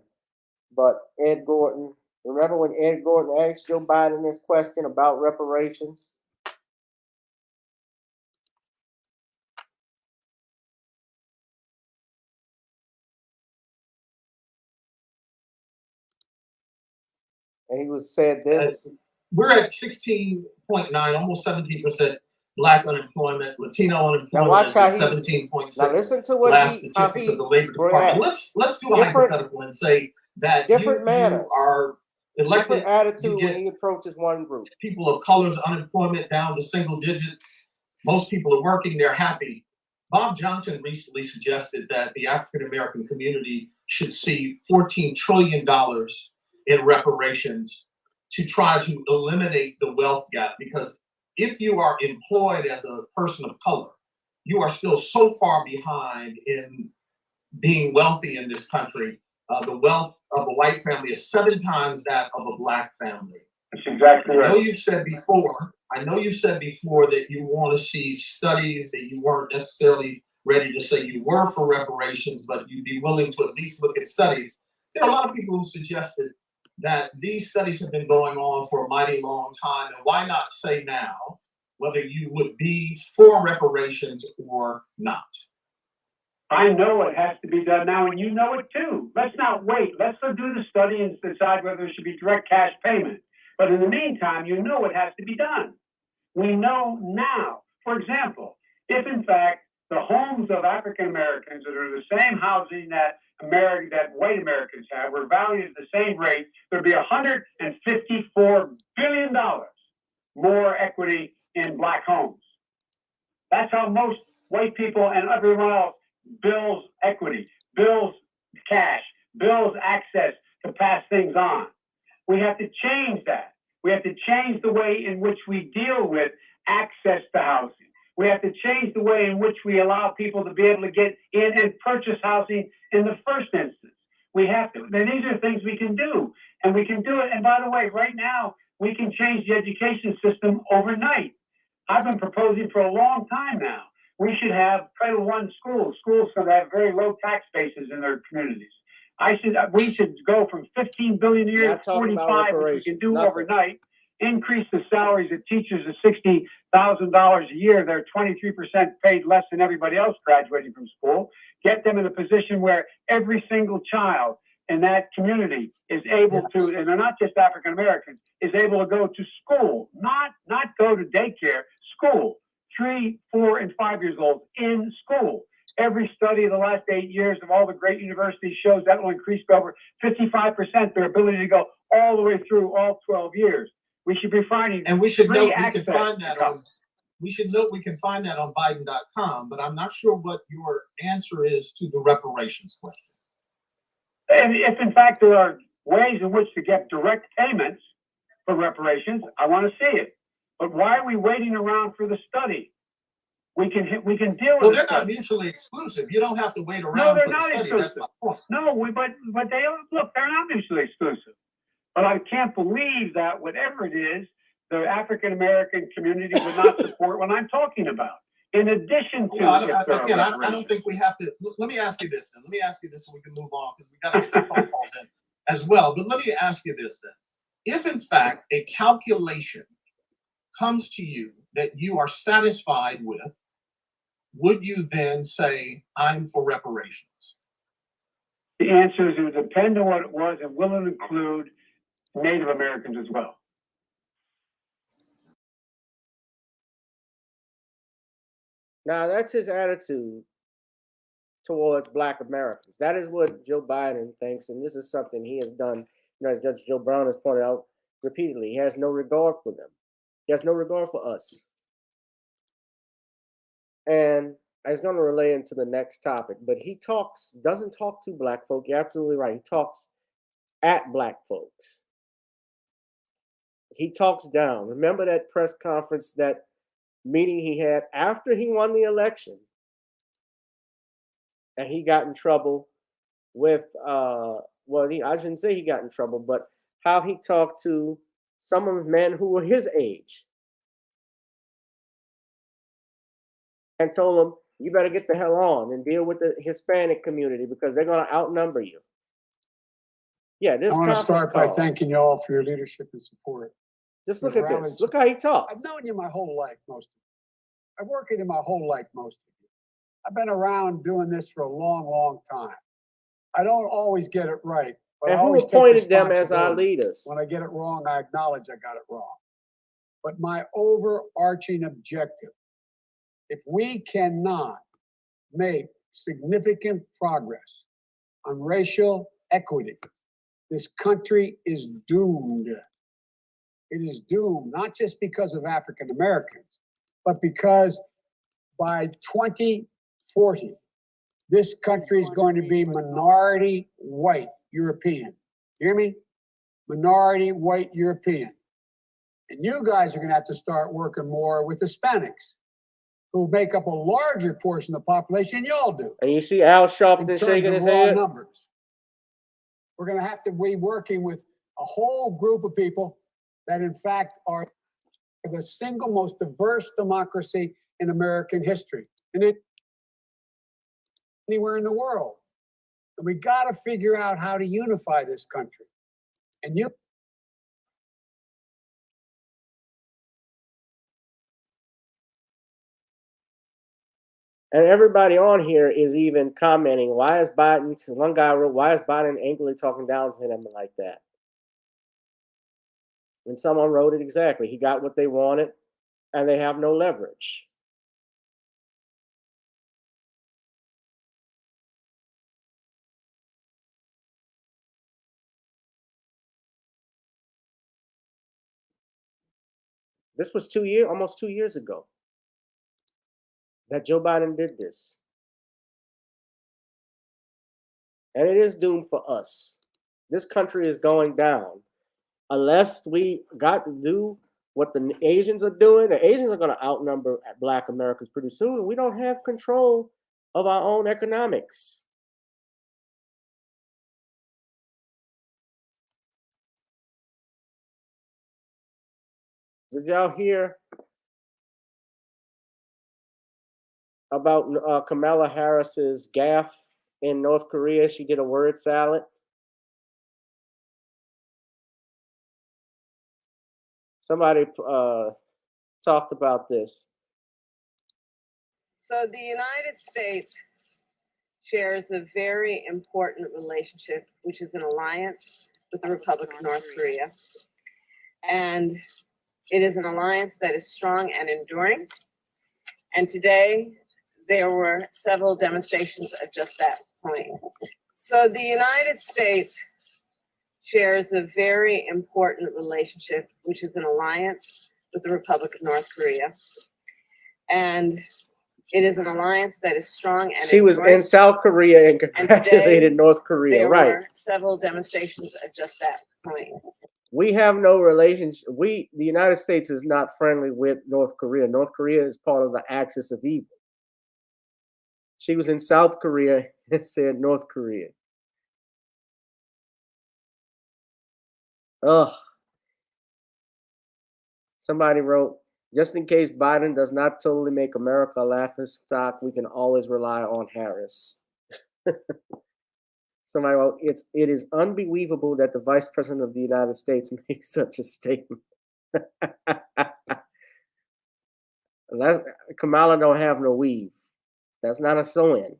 But Ed Gordon, remember when Ed Gordon asked Joe Biden this question about reparations? And he said this. We're at 16.9, almost 17% Black unemployment. Latino unemployment is at 17.6. Now listen to what last statistics of the Labor Department. Let's do a hypothetical and say that different manners, you are elected. Different attitude when he approaches one group. People of color's unemployment down to single digits. Most people are working; they're happy. Bob Johnson recently suggested that the African American community should see $14 trillion in reparations to try to eliminate the wealth gap, because if you are employed as a person of color, you are still so far behind in being wealthy in this country. The wealth of a white family is 7 times that of a Black family. That's exactly right. I know you've said before that you want to see studies, that you weren't necessarily ready to say you were for reparations, but you'd be willing to at least look at studies. There are a lot of people who suggested that these studies have been going on for a mighty long time, and why not say now whether you would be for reparations or not? I know it has to be done now, and you know it too. Let's not wait. Let's go do the study and decide whether there should be direct cash payment. But in the meantime, you know it has to be done. We know now. For example, if in fact the homes of African Americans that are the same housing that white Americans have were valued at the same rate, there'd be $154 billion more equity in Black homes. That's how most white people and everyone else builds equity, builds cash, builds access to pass things on. We have to change that. We have to change the way in which we deal with access to housing. We have to change the way in which we allow people to be able to get in and purchase housing in the first instance. We have to, and these are things we can do, and we can do it. And by the way, right now, we can change the education system overnight. I've been proposing for a long time now. We should have Title I schools that have very low tax bases in their communities. We should go from 15 billion a year to 45, which we can do overnight. Increase the salaries of teachers to $60,000 a year. They're 23% paid less than everybody else graduating from school. Get them in a position where every single child in that community is able to, and they're not just African Americans, is able to go to school, not go to daycare, school. 3, 4, and 5 years old in school. Every study of the last 8 years of all the great universities shows that will increase by over 55% their ability to go all the way through all 12 years. We should be finding and we should know we access. can find that on we should know we can find that on Biden.com, but I'm not sure what your answer is to the reparations question. And if in fact there are ways in which to get direct payments for reparations, I want to see it. But why are we waiting around for the study? We can deal with it. Well, they're not mutually exclusive. You don't have to wait around for the study. Exclusive. That's my point. No, but they look, they're not mutually exclusive. But I can't believe that whatever it is, the African American community would not support what I'm talking about. In addition to, I don't think we have to. Let me ask you this then. Let me ask you this so we can move on because we got to get some phone calls in as well. But let me ask you this then. If in fact a calculation comes to you that you are satisfied with, would you then say, I'm for reparations? The answer is it would depend on what it was and will it include Native Americans as well. Now, that's his attitude towards Black Americans. That is what Joe Biden thinks, and this is something he has done, as Judge Joe Brown has pointed out repeatedly. He has no regard for them. He has no regard for us. And I was going to relay into the next topic, but he doesn't talk to Black folk. You're absolutely right. He talks at Black folks. He talks down. Remember that press conference, that meeting he had after he won the election, and he got in trouble with, I shouldn't say he got in trouble, but how he talked to some of the men who were his age and told them, you better get the hell on and deal with the Hispanic community because they're going to outnumber you. Yeah, this I want to start by call, thanking you all for your leadership and support. Just look at this. Look how he talks. I've known you my whole life, most of you. I've worked with you my whole life, most of you. I've been around doing this for a long, long time. I don't always get it right. But and I who always appointed them as our leaders? When I get it wrong, I acknowledge I got it wrong. But my overarching objective, if we cannot make significant progress on racial equity, this country is doomed. It is doomed, not just because of African Americans, but because by 2040, this country is going to be minority white European. Hear me? Minority white European. And you guys are going to have to start working more with Hispanics, who make up a larger portion of the population than y'all do. And you see Al Sharpton shaking his head? Numbers. We're going to have to be working with a whole group of people that, in fact, are the single most diverse democracy in American history, and it anywhere in the world. And we got to figure out how to unify this country. And you. And everybody on here is even commenting, why is Biden, one guy wrote, why is Biden angrily talking down to him like that? And someone wrote it exactly. He got what they wanted, and they have no leverage. This was almost 2 years ago that Joe Biden did this. And it is doomed for us. This country is going down. Unless we got to do what the Asians are doing, the Asians are going to outnumber Black Americans pretty soon. We don't have control of our own economics. Did y'all hear about Kamala Harris's gaffe in North Korea? She did a word salad. Somebody talked about this. So the United States shares a very important relationship, which is an alliance with the Republic of North Korea. And it is an alliance that is strong and enduring. And today, there were several demonstrations of just that point. So the United States shares a very important relationship, which is an alliance with the Republic of North Korea. And it is an alliance that is strong and She was in enduring. South Korea and And today, congratulated North Korea, there right? were several demonstrations of just that point. We have no relationship. The United States is not friendly with North Korea. North Korea is part of the axis of evil. She was in South Korea and said North Korea. Ugh. Somebody wrote, just in case Biden does not totally make America a laughing stock, we can always rely on Harris. Somebody wrote, it is unbelievable that the Vice President of the United States makes such a statement. Kamala don't have no weave. That's not a sew-in.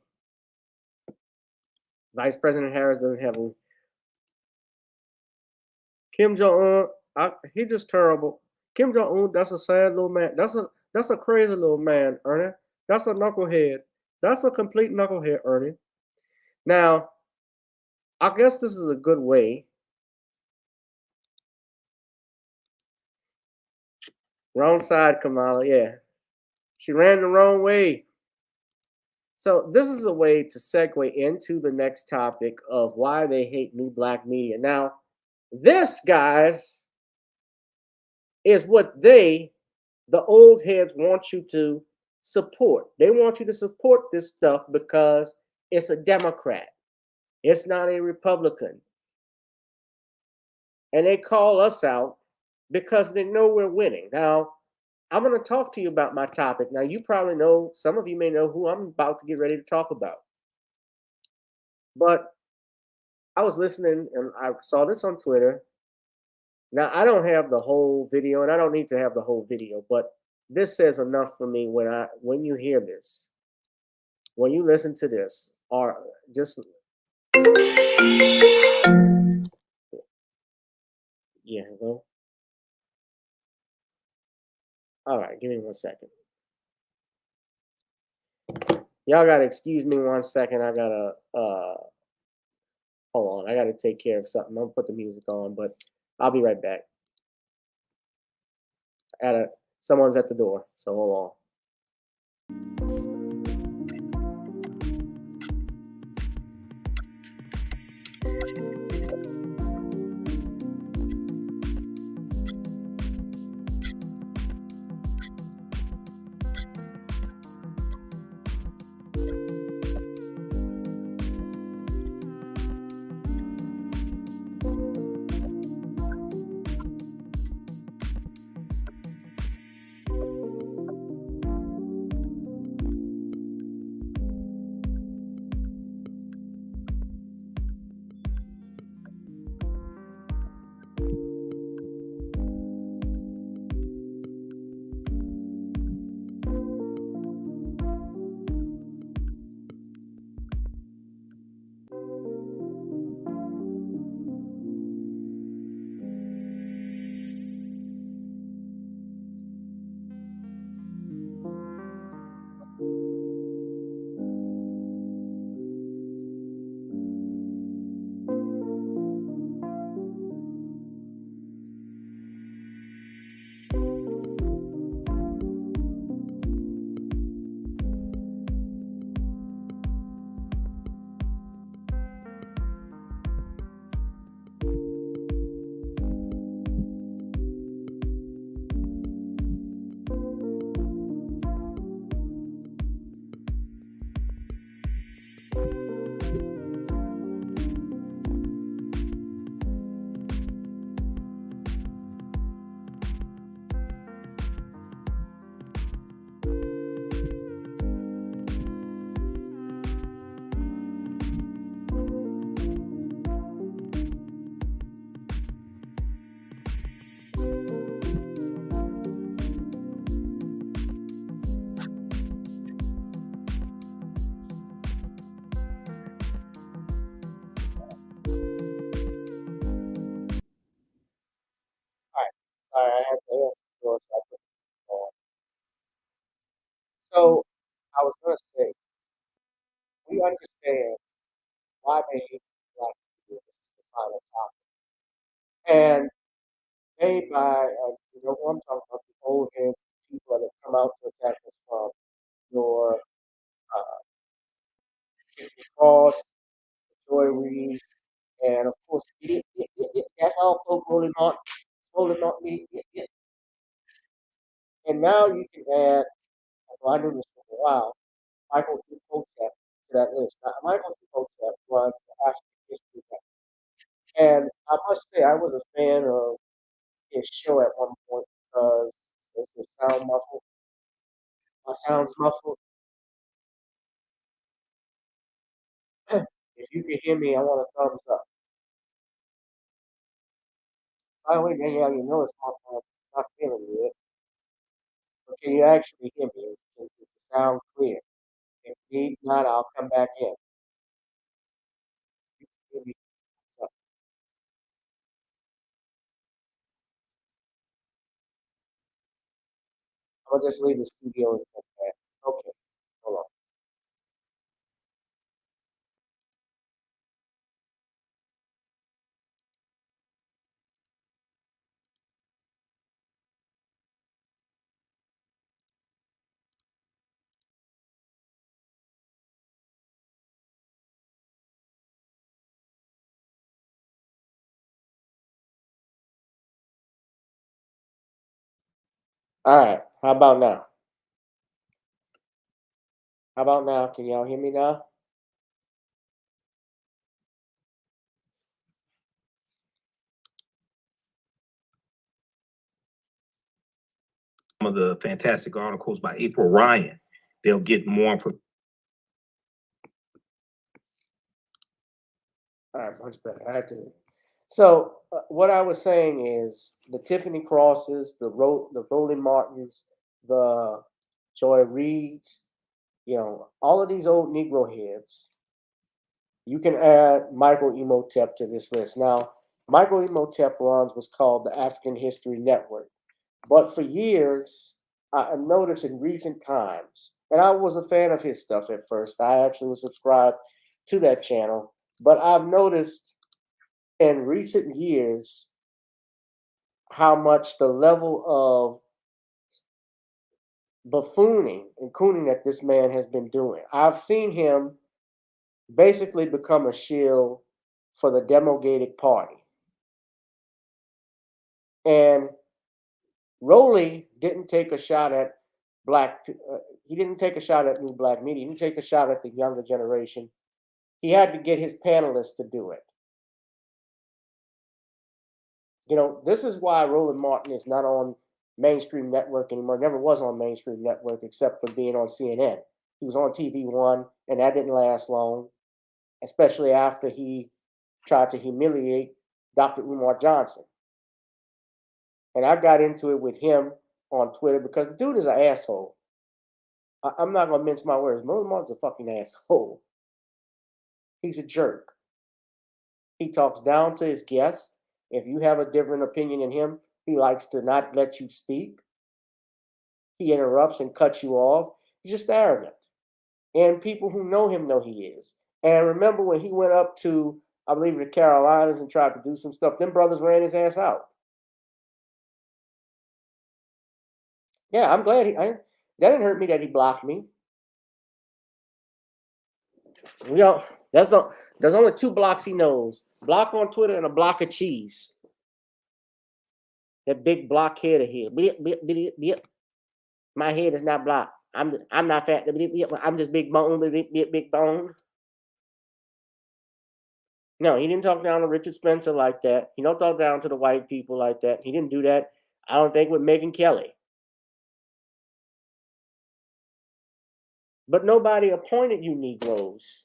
Vice President Harris doesn't have a. Kim Jong-un, he just terrible. Kim Jong-un, that's a sad little man. That's a crazy little man, Ernie. That's a knucklehead. That's a complete knucklehead, Ernie. Now, I guess this is a good way. Wrong side, Kamala, yeah. She ran the wrong way. So this is a way to segue into the next topic of why they hate new black media. Now, this, guys, is what the old heads, want you to support. They want you to support this stuff because it's a Democrat. It's not a Republican. And they call us out because they know we're winning. Now, I'm going to talk to you about my topic. Now, you probably know, some of you may know who I'm about to get ready to talk about. But I was listening and I saw this on Twitter. Now, I don't have the whole video, and I don't need to have the whole video, but this says enough for me when you hear this, when you listen to this, or just yeah, go. All right, give me 1 second. Y'all gotta excuse me 1 second. I gotta hold on. I gotta take care of something. I'm gonna put the music on, but I'll be right back. Someone's at the door, so hold on. Sorry, I had to answer the door, so I put it on. So I was gonna say, we understand why they hate black people. This is the final topic. And made by, you know who I'm talking about, the old heads, people that have come out to attack us from your Tiffany Cross, Joy Reid, and of course, that also Roland Martin, and now you can add, well, I knew this for a while, Michael D. Hotep to that list. Now, Michael D. Hotep runs the African History Month. And I must say, I was a fan of his show at one point because does it sound muffled? My sound's muffled. If you can hear me, I want a thumbs up. By the way, Danielle, you know it's my fault. I'm not feeling good. But can you actually hear me? Is the sound clear? If need not, I'll come back in. You can hear me. So, I'll just leave the studio and come back. Okay, hold on. All right, how about now? How about now? Can y'all hear me now? Some of the fantastic articles by April Ryan. They'll get more. All right, much better. I had to. So what I was saying is the Tiffany Crosses, the Roland Martins, the Joy Reids, all of these old Negro heads. You can add Michael Imhotep to this list. Now, Michael Imhotep runs what's called the African History Network. But for years, I noticed in recent times, and I was a fan of his stuff at first. I actually was subscribed to that channel. But I've noticed in recent years how much the level of buffooning and cooning that this man has been doing. I've seen him basically become a shield for the Democratic Party. And Rowley didn't take a shot at he didn't take a shot at new black media. He didn't take a shot at the younger generation. He had to get his panelists to do it. This is why Roland Martin is not on mainstream network anymore. Never was on mainstream network except for being on CNN. He was on TV One, and that didn't last long, especially after he tried to humiliate Dr. Umar Johnson. And I got into it with him on Twitter because the dude is an asshole. I'm not going to mince my words. Roland Martin's a fucking asshole. He's a jerk. He talks down to his guests. If you have a different opinion than him, he likes to not let you speak. He interrupts and cuts you off. He's just arrogant. And people who know him know he is. And remember when he went up to, I believe, the Carolinas and tried to do some stuff, them brothers ran his ass out. Yeah, I'm glad that didn't hurt me that he blocked me. There's only two blocks he knows. Block on Twitter and a block of cheese. That big block head of his. My head is not blocked. I'm not fat. I'm just big bone. Big bone. No, he didn't talk down to Richard Spencer like that. He don't talk down to the white people like that. He didn't do that. I don't think with Megyn Kelly. But nobody appointed you Negroes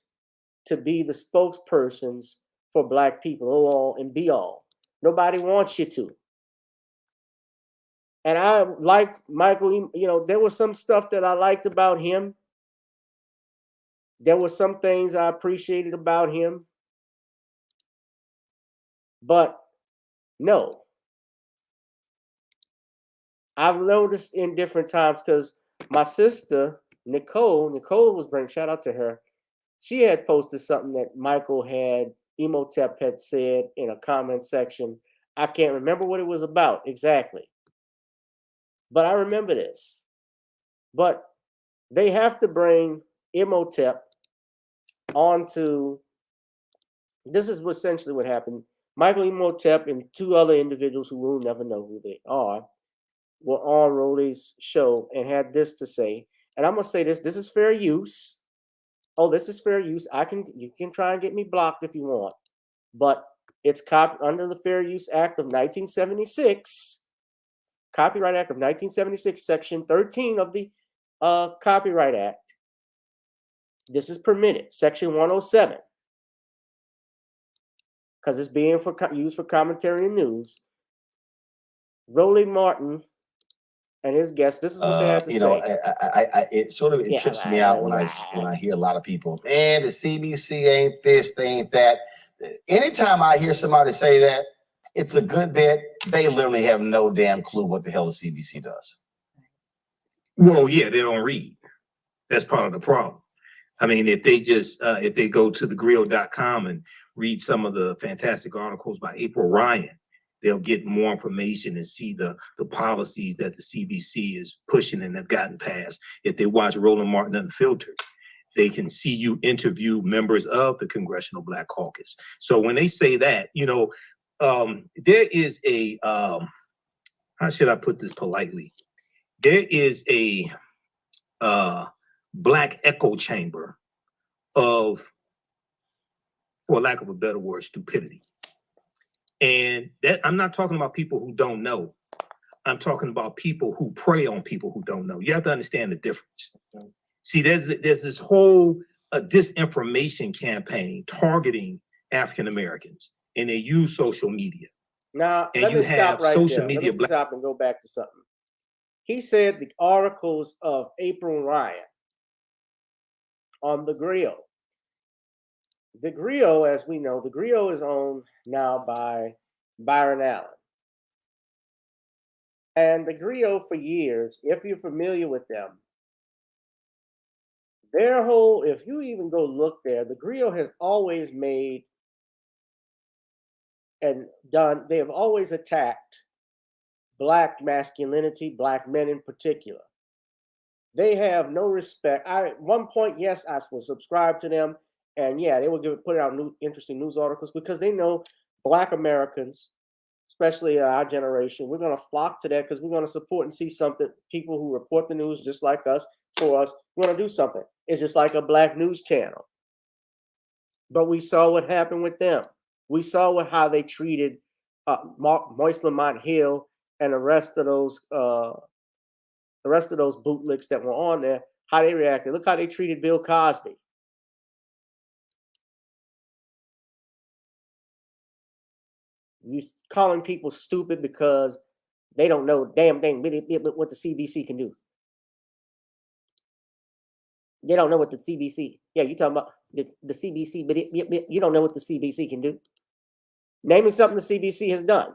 to be the spokespersons for black people, all and be all. Nobody wants you to. And I liked Michael, there was some stuff that I liked about him. There were some things I appreciated about him. But no. I've noticed in different times because my sister, Nicole was bringing, shout out to her. She had posted something that Imhotep had said in a comment section. I can't remember what it was about exactly. but I remember this. But they have to bring Imhotep onto. This is essentially what happened. Michael Imhotep and two other individuals who will never know who they are were on Rolly's show and had this to say. And I'm gonna say this. This is fair use. Oh, this is fair use. You can try and get me blocked if you want, but it's under the Fair Use Act of 1976, Copyright Act of 1976, Section 13 of the Copyright Act. This is permitted. Section 107, because it's being used for commentary and news. Rolly Martin and his guests. This is what they had to say. It sort of trips me out when I hear a lot of people, man, the CBC ain't this, they ain't that. Anytime I hear somebody say that, it's a good bet. They literally have no damn clue what the hell the CBC does. Well, yeah, they don't read. That's part of the problem. I mean, if they go to thegrill.com and read some of the fantastic articles by April Ryan, they'll get more information and see the policies that the CBC is pushing and have gotten passed. If they watch Roland Martin Unfiltered, they can see you interview members of the Congressional Black Caucus. So when they say that, there is a, how should I put this politely? There is a black echo chamber of, for lack of a better word, stupidity. And that I'm not talking about people who don't know. I'm talking about people who prey on people who don't know. You have to understand the difference. See, there's this whole disinformation campaign targeting African Americans, and they use social media. Now, and let you me have stop right social there. media. Let me stop and go back to something. He said the articles of April Ryan on The Grill. The Grill, as we know, The Grill is owned now by Byron Allen. And The Grill, for years, if you're familiar with them, their whole, if you even go look there, The Grill has always made and done, they have always attacked Black masculinity, Black men in particular. They have no respect. At one point, yes, I will subscribe to them. And yeah, they will put out interesting news articles because they know Black Americans, especially our generation, we're going to flock to that because we're going to support and see something. People who report the news just like us, for us, we're going to do something. It's just like a Black news channel. But we saw what happened with them. We saw how they treated Moise Lamont Hill and the rest of those bootlicks that were on there, how they reacted. Look how they treated Bill Cosby. You calling people stupid because they don't know a damn thing what the CBC can do. They don't know what the CBC. Yeah, you talking about the CBC, but you don't know what the CBC can do. Name me something the CBC has done.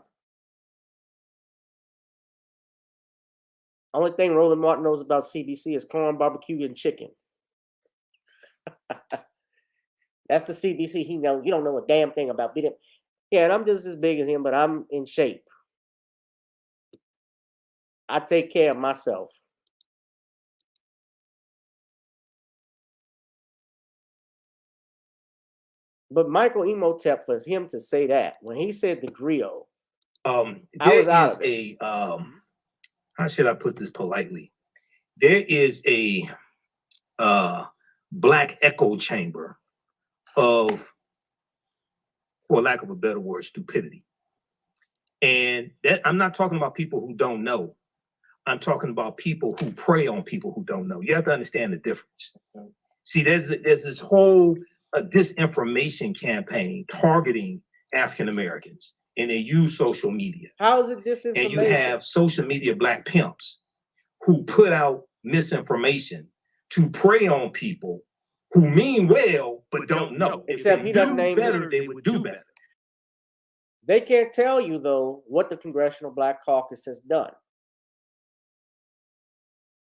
Only thing Roland Martin knows about CBC is corn, barbecue, and chicken. That's the CBC he knows. You don't know a damn thing about it. Yeah, and I'm just as big as him, but I'm in shape. I take care of myself. But Michael Imhotep, for him to say that, when he said the griot, I was out of it. How should I put this politely? There is a black echo chamber of, for lack of a better word, stupidity. And that I'm not talking about people who don't know. I'm talking about people who prey on people who don't know. You have to understand the difference. See, there's this whole disinformation campaign targeting African Americans, and they use social media. How is it disinformation? And you have social media black pimps who put out misinformation to prey on people who mean well but don't know. Except he doesn't name better, they would do better. They can't tell you, though, what the Congressional Black Caucus has done.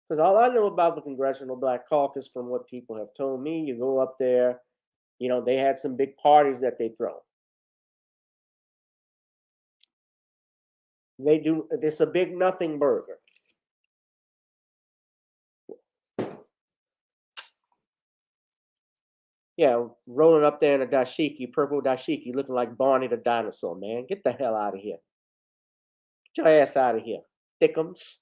Because all I know about the Congressional Black Caucus, from what people have told me, you go up there, they had some big parties that they throw. They do. It's a big nothing burger. Yeah, rolling up there in a dashiki, purple dashiki, looking like Barney the dinosaur, man. Get the hell out of here. Get your ass out of here. Thickums.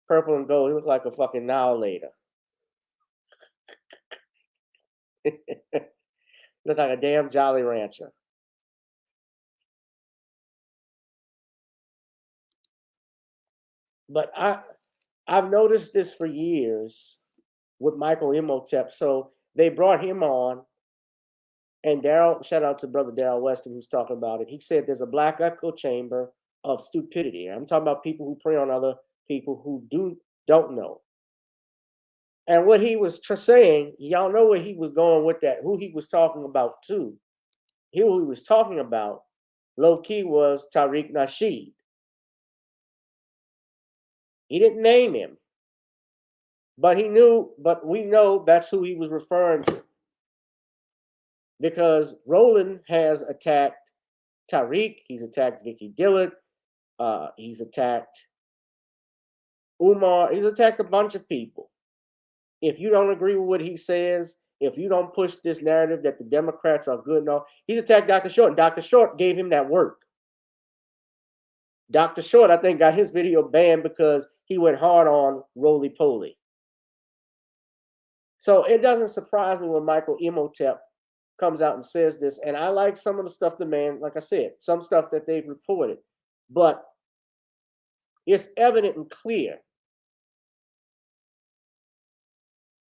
Purple and gold. He look like a fucking annihilator. Look like a damn Jolly Rancher. But I've noticed this for years with Michael Imhotep. So they brought him on, and Daryl, shout out to brother Daryl Weston who's talking about it. He said there's a black echo chamber of stupidity. I'm talking about people who prey on other people who don't know. And what he was saying, y'all know where he was going with that, who he was talking about too. Who he was talking about, low key, was Tariq Nasheed. He didn't name him, but we know that's who he was referring to. Because Roland has attacked Tariq, he's attacked Vicky Dillard, he's attacked Umar, he's attacked a bunch of people. If you don't agree with what he says, if you don't push this narrative that the Democrats are good and all, he's attacked Dr. Short, and Dr. Short gave him that work. Dr. Short, I think, got his video banned because he went hard on Roly Poly. So it doesn't surprise me when Michael Imhotep comes out and says this. And I like some of the stuff the man, like I said, some stuff that they've reported. But it's evident and clear.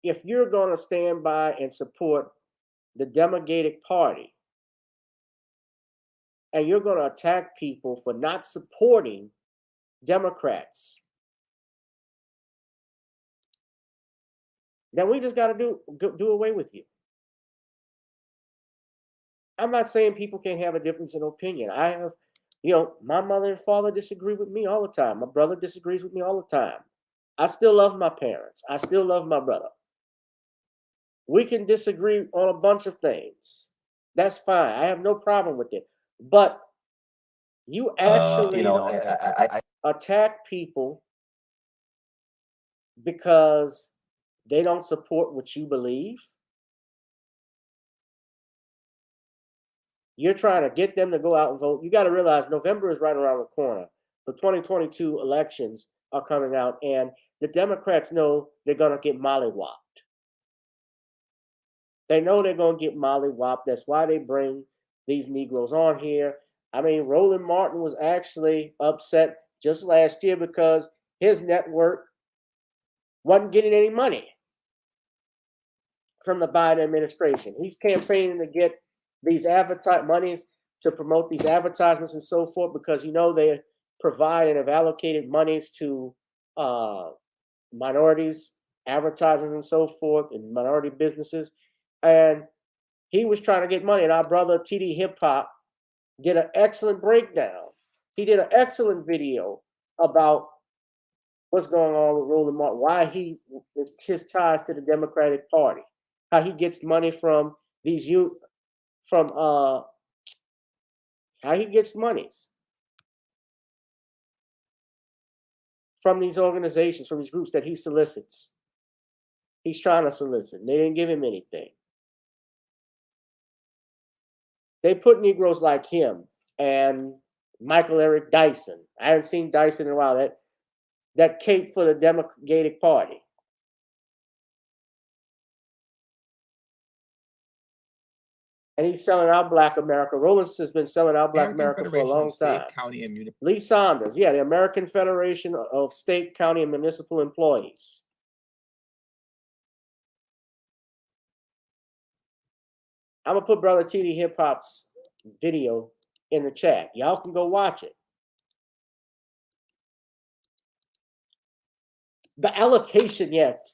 If you're going to stand by and support the Democratic Party, and you're going to attack people for not supporting Democrats, then we just got to do away with you. I'm not saying people can't have a difference in opinion. I have, my mother and father disagree with me all the time. My brother disagrees with me all the time. I still love my parents. I still love my brother. We can disagree on a bunch of things. That's fine. I have no problem with it. But you actually attack people because they don't support what you believe. You're trying to get them to go out and vote. You got to realize November is right around the corner. The 2022 elections are coming out, and the Democrats know they're going to get mollywopped. They know they're going to get mollywopped. That's why they bring these Negroes on here. I mean, Roland Martin was actually upset just last year because his network wasn't getting any money from the Biden administration. He's campaigning to get these monies to promote these advertisements and so forth because, they provide and have allocated monies to minorities, advertisers and so forth, and minority businesses. And he was trying to get money. And our brother TD Hip Hop did an excellent breakdown. He did an excellent video about what's going on with Roland Martin, why his ties to the Democratic Party, how he gets money from these youth, how he gets monies from these organizations, from these groups that he solicits. He's trying to solicit. They didn't give him anything. They put Negroes like him and Michael Eric Dyson. I haven't seen Dyson in a while. That cape for the Democratic Party. And he's selling out Black America. Rollins has been selling out Black America for a long time. Lee Saunders, the American Federation of State, County, and Municipal Employees. I'm going to put Brother TD Hip Hop's video in the chat. Y'all can go watch it. The allocation yet.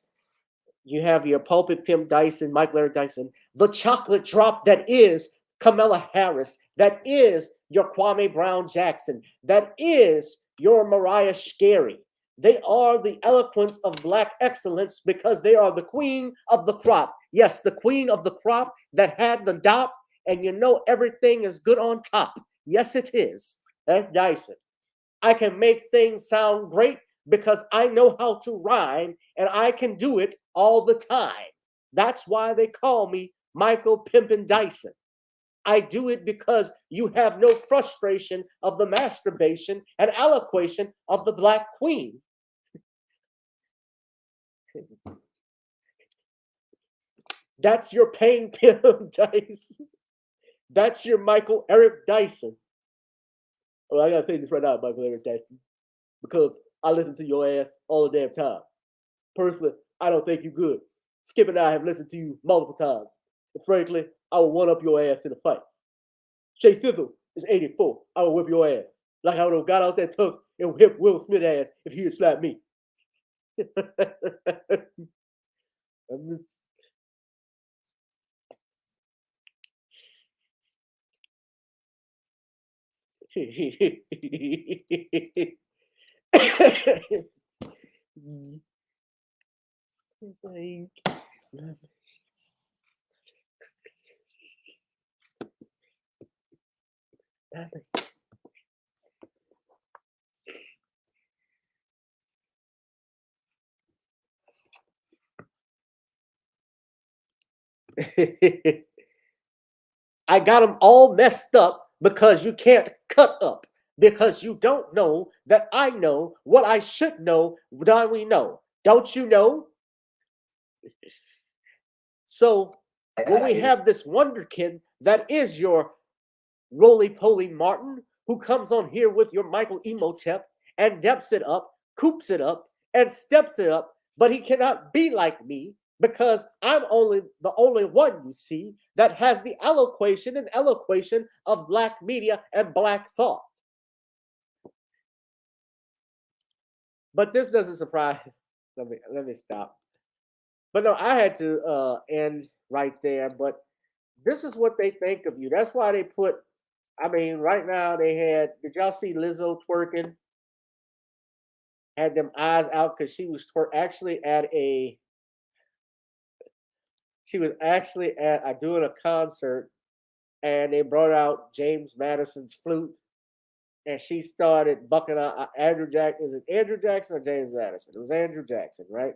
You have your pulpit pimp Dyson, Mike Larry Dyson, the chocolate drop that is Kamala Harris, that is your Kwame Brown Jackson, that is your Mariah Carey. They are the eloquence of Black excellence because they are the queen of the crop. Yes, the queen of the crop that had the dop, and everything is good on top. Yes, it is. That's Dyson. I can make things sound great because I know how to rhyme and I can do it all the time. That's why they call me Michael Pimpin' Dyson. I do it because you have no frustration of the masturbation and eloquation of the Black Queen. That's your Payne Pim Dyson. That's your Michael Eric Dyson. Well, I gotta say this right now, Michael Eric Dyson, because I listen to your ass all the damn time. Personally, I don't think you good. Skip and I have listened to you multiple times. And frankly, I will one up your ass in a fight. Shay Sizzle is 84. I will whip your ass. Like I would have got out that tuck and whipped Will Smith ass if he had slapped me. I got them all messed up because you can't cut up, because you don't know that I know what I should know that we know. Don't you know? So when we have this wonderkin that is your roly-poly Martin, who comes on here with your Michael Emotep and deps it up, coops it up, and steps it up, but he cannot be like me because I'm the only one you see that has the eloquation of Black media and Black thought. But this doesn't surprise. Let me stop. But no, I had to end right there. But this is what they think of you. That's why they put. I mean, right now they had. Did y'all see Lizzo twerking? Had them eyes out because she was actually at a. She was actually at doing a concert, and they brought out James Madison's flute, and she started bucking out Andrew Jackson. Is it Andrew Jackson or James Madison? It was Andrew Jackson, right?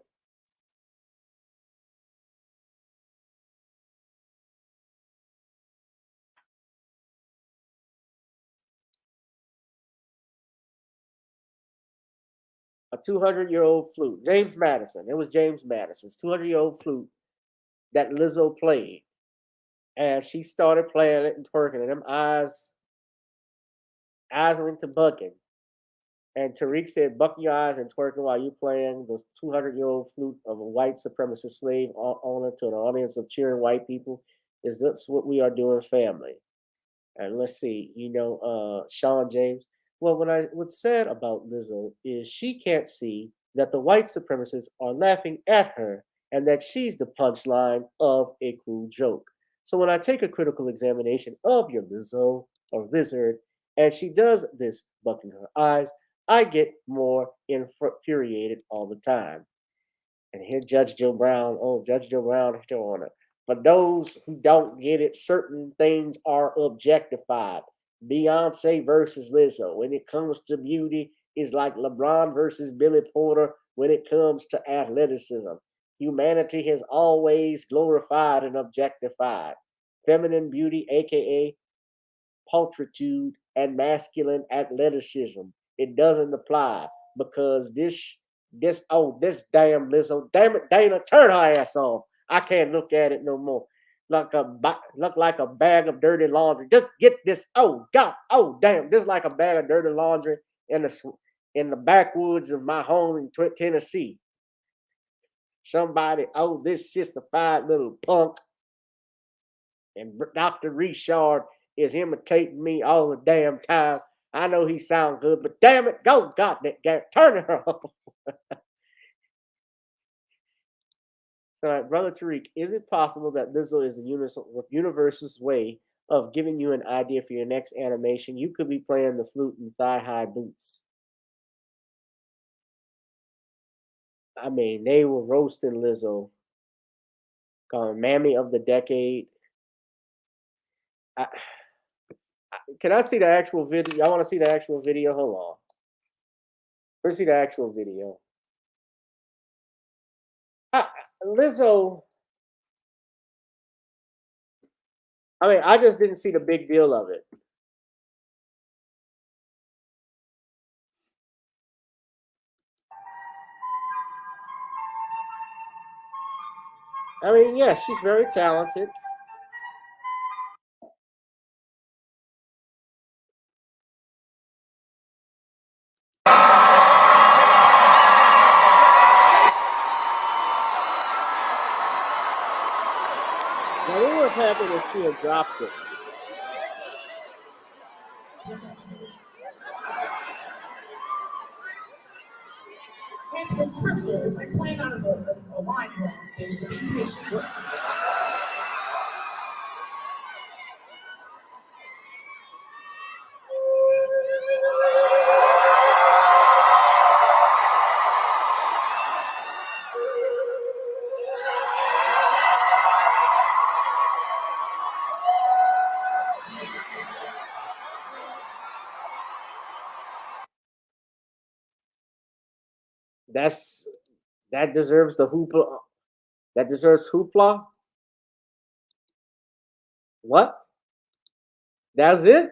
A 200-year-old flute. James Madison. It was James Madison's 200-year-old flute that Lizzo played. And she started playing it and twerking, and them eyes went to bucking. And Tariq said, buck your eyes and twerking while you playing the 200-year-old flute of a white supremacist slave owner to an audience of cheering white people. Is that's what we are doing, family. And let's see, Sean James. Well, what's sad about Lizzo is she can't see that the white supremacists are laughing at her and that she's the punchline of a cruel joke. So when I take a critical examination of your Lizzo or Lizard, and she does this bucking her eyes, I get more infuriated all the time. And here Judge Joe Brown, Judge Joe Brown, still on it. For those who don't get it, certain things are objectified. Beyonce versus Lizzo. When it comes to beauty, is like LeBron versus Billy Porter when it comes to athleticism. Humanity has always glorified and objectified feminine beauty, aka pulchritude, and masculine athleticism. It doesn't apply because this damn Lizzo, damn it, Dana, turn her ass off. I can't look at it no more. Look like a bag of dirty laundry. Just get this. Oh God. Oh damn. This is like a bag of dirty laundry in the backwoods of my home in Tennessee. Somebody. This sissified little punk. And Dr. Richard is imitating me all the damn time. I know he sounds good, but damn it, go God, turn it off. So, Brother Tariq, is it possible that Lizzo is the universe's way of giving you an idea for your next animation? You could be playing the flute in thigh-high boots. I mean, they were roasting Lizzo, calling Mammy of the Decade. Can I see the actual video? Y'all want to see the actual video? Hold on. Let's see the actual video. Lizzo. I mean, I just didn't see the big deal of it. I mean, yeah, she's very talented. Now, what would have happened if she had dropped it? It's crystal. It's like playing out of a wine glass, bitch. So be patient. That deserves the hoopla. That deserves hoopla. What? That's it?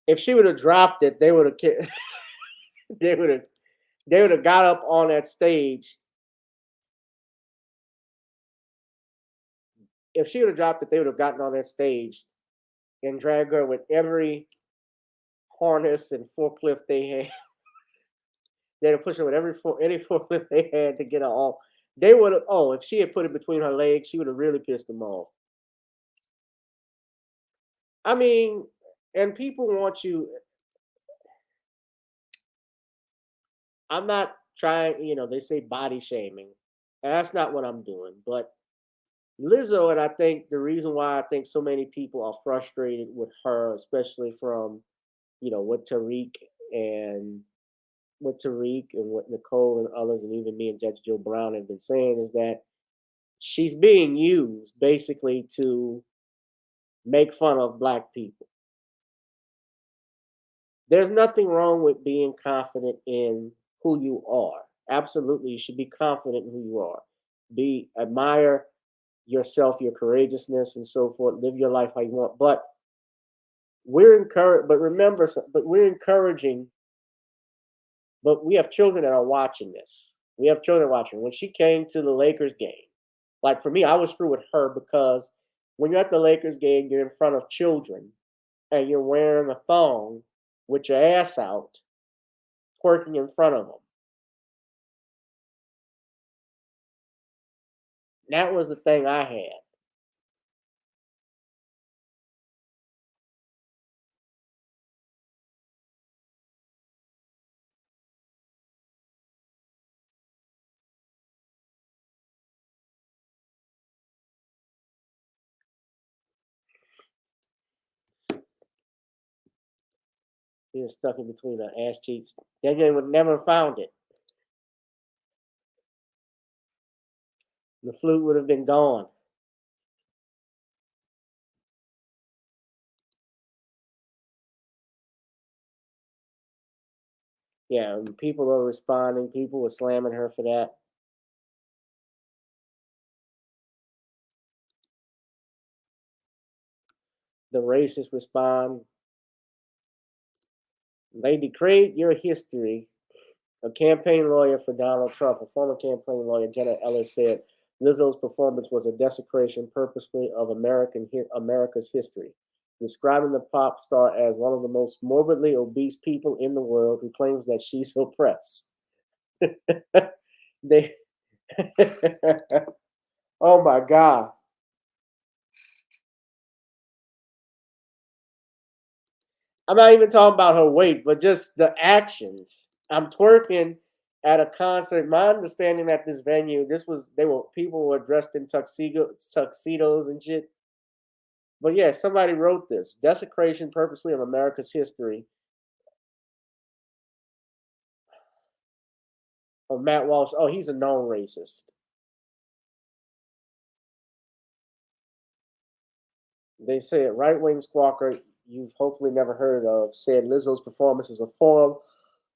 If she would have dropped it, they would have they would have got up on that stage. If she would have dropped it, they would have gotten on that stage and dragged her with every harness and forklift they had. They'd have pushed her with any forklift they had to get her off. They would have. Oh, if she had put it between her legs, she would have really pissed them off. I mean, and people want you. I'm not trying. They say body shaming, and that's not what I'm doing. But Lizzo, and I think the reason why I think so many people are frustrated with her, especially from, what Tariq and what Nicole and others, and even me and Judge Joe Brown have been saying, is that she's being used basically to make fun of Black people. There's nothing wrong with being confident in who you are. Absolutely, you should be confident in who you are. Admire yourself, your courageousness, and so forth. Live your life how you want. But we're encouraged. But remember, we're encouraging. But we have children that are watching this. We have children watching. When she came to the Lakers game, like for me, I was through with her because when you're at the Lakers game, you're in front of children and you're wearing a thong with your ass out, twerking in front of them. That was the thing I had. Being stuck in between her ass cheeks. Daniel would never found it. The flute would have been gone. Yeah, people are responding. People were slamming her for that. The racists respond. They degrade your history. A campaign lawyer for Donald Trump, a former campaign lawyer, Jenna Ellis, said Lizzo's performance was a desecration purposefully of America's history, describing the pop star as one of the most morbidly obese people in the world who claims that she's oppressed. They, oh my God. I'm not even talking about her weight, but just the actions. I'm twerking at a concert. My understanding at this venue, people were dressed in tuxedos and shit. But yeah, somebody wrote this. Desecration purposely of America's history. Oh, Matt Walsh. Oh, he's a known racist. They said right-wing squawker you've hopefully never heard of said Lizzo's performance is a form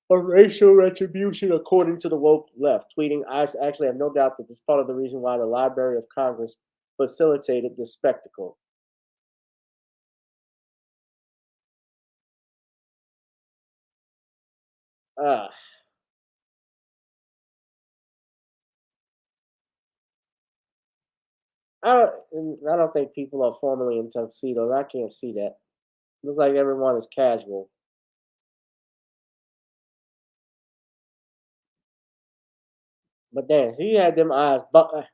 of racial retribution, according to the woke left. Tweeting, I actually have no doubt that this is part of the reason why the Library of Congress facilitated this spectacle. I don't think people are formally in tuxedos. I can't see that. Looks like everyone is casual. But damn, he had them eyes. But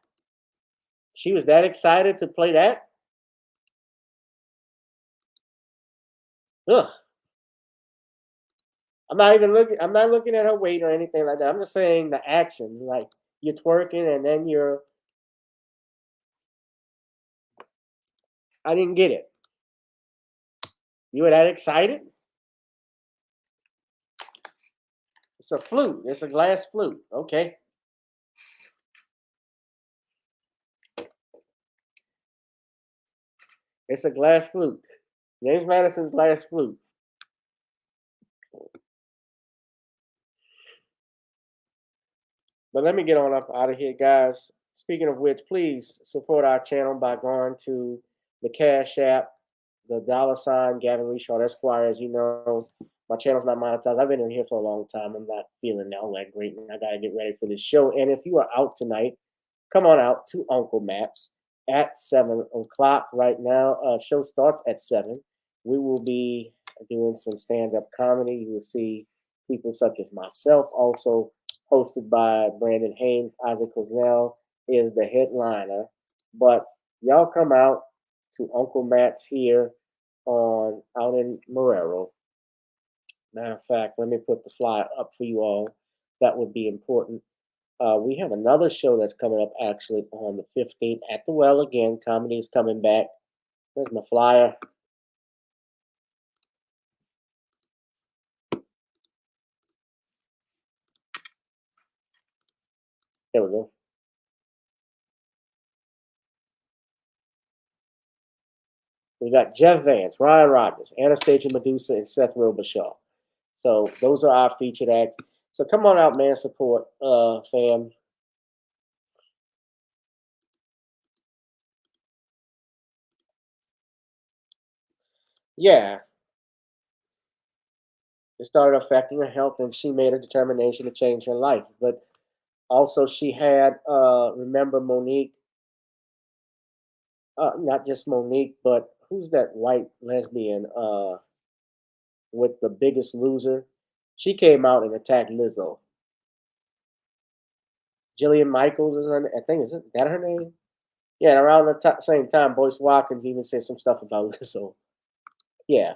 she was that excited to play that. Ugh. I'm not looking at her weight or anything like that. I'm just saying the actions. Like you're twerking and then I didn't get it. You were that excited? It's a flute. It's a glass flute. Okay. It's a glass flute. James Madison's glass flute. But let me get on up out of here, guys. Speaking of which, please support our channel by going to the Cash App, the $ Gavin Richard Esquire. As you know, my channel's not monetized. I've been in here for a long time. I'm not feeling all that great, and I got to get ready for this show. And if you are out tonight, come on out to Uncle Matt's at 7 o'clock right now. Show starts at 7. We will be doing some stand-up comedy. You will see people such as myself, also hosted by Brandon Haynes. Isaac Cozell is the headliner. But y'all come out to Uncle Matt's here out in Marrero. Matter of fact, let me put the flyer up for you all. That would be important. We have another show that's coming up actually on the 15th at the Well again. Comedy is coming back. There's my flyer. There we go. We got Jeff Vance, Ryan Rodgers, Anastasia Medusa, and Seth Robichaud. So those are our featured acts. So come on out, man. Support, fam. Yeah. It started affecting her health, and she made a determination to change her life. But also she had, remember Monique? Not just Monique, but who's that white lesbian with The Biggest Loser? She came out and attacked Lizzo. Jillian Michaels is her, I think, is that her name? Yeah, and around the same time, Boyce Watkins even said some stuff about Lizzo. Yeah.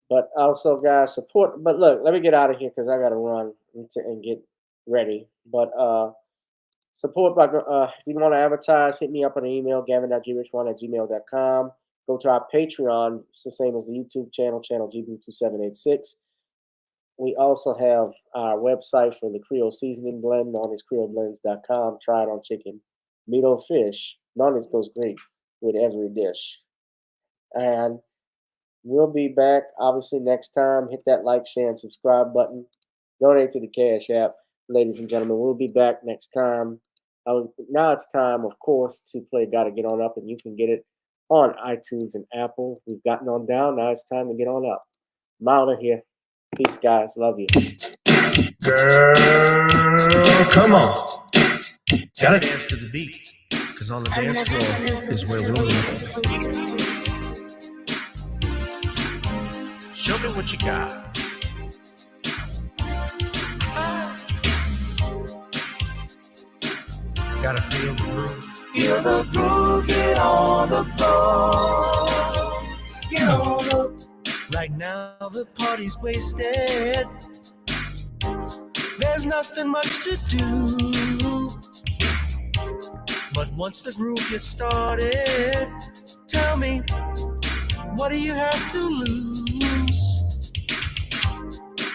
But also, guys, support. But look, let me get out of here because I got to run and get ready. But support by, if you want to advertise, hit me up on the email, gavin.grich1@gmail.com. Go to our Patreon. It's the same as the YouTube channel GB2786. We also have our website for the Creole seasoning blend, known as creoleblends.com. Try it on chicken, meat, or fish. None of it goes great with every dish. And we'll be back, obviously, next time. Hit that like, share, and subscribe button. Donate to the Cash App. Ladies and gentlemen, we'll be back next time. Now it's time, of course, to play Gotta Get On Up, and you can get it on iTunes and Apple. We've gotten on down. Now it's time to get on up. I'm out of here. Peace, guys. Love you. Girl, come on. Gotta dance to the beat, because on the dance floor is where we'll meet. Show me what you got. Gotta feel the groove. Feel the groove, get on the floor. Get on the. Right now the party's wasted. There's nothing much to do. But once the groove gets started, tell me, what do you have to lose?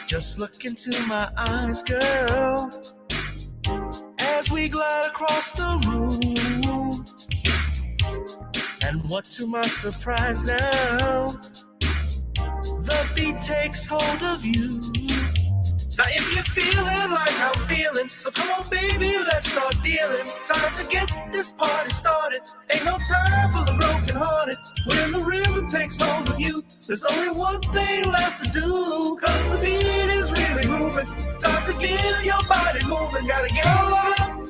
Just look into my eyes, girl, as we glide across the room. And what to my surprise now, the beat takes hold of you. Now if you're feeling like I'm feeling, so come on baby, let's start dealing. Time to get this party started. Ain't no time for the broken hearted. When the rhythm takes hold of you, there's only one thing left to do. Cause the beat is really moving. Time to get your body moving. Gotta get on up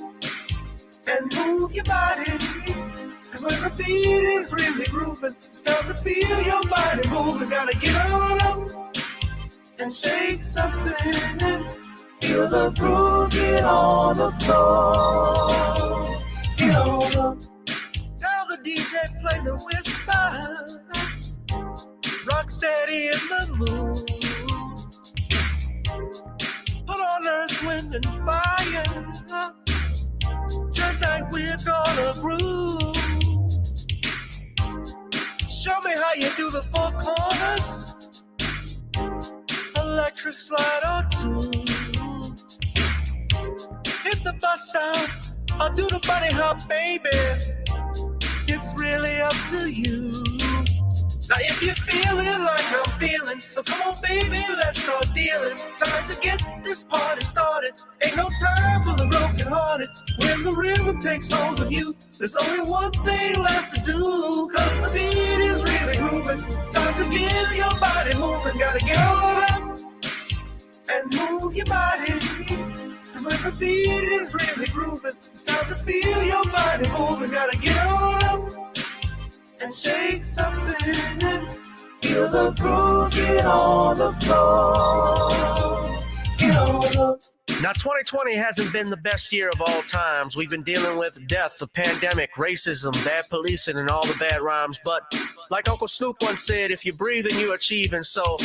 and move your body. Cause when the beat is really grooving, it's time to feel your body moving. Gotta get on up and shake something. Feel the groove, get on the floor. Get on up. Tell the DJ play the whispers. Rock steady in the mood. Put on earth, wind, and fire. Tonight we're gonna groove. Show me how you do the four corners. Electric slide or two. Hit the bus stop or do the bunny hop, baby. It's really up to you. Now if you're feeling like I'm feeling, so come on baby, let's start dealing. Time to get this party started. Ain't no time for the broken hearted. When the rhythm takes hold of you, there's only one thing left to do. Cause the beat is really moving. Time to get your body moving. Gotta get on up and move your body. Cause when the beat is really grooving, it's time to feel your body moving. Gotta get on up and shake something. Feel the groove, get on the floor. Get on up. Now, 2020 hasn't been the best year of all times. We've been dealing with death, the pandemic, racism, bad policing, and all the bad rhymes. But like Uncle Snoop once said, if you breathe and you achieve. And so,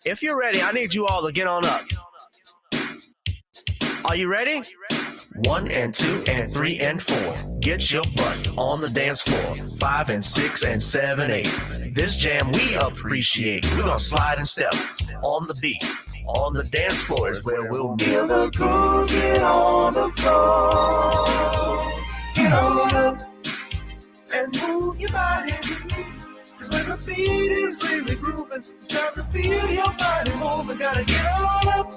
if you're ready, I need you all to get on up. Are you ready? 1 and 2 and 3 and 4. Get your butt on the dance floor. 5 and 6 and 7, 8. This jam we appreciate. We're gonna slide and step on the beat. On the dance floor is where we'll be. Feel the groove, get on the floor. Get on up and move your body. Cause when the beat is really grooving, it's time to feel your body moving. Gotta get on up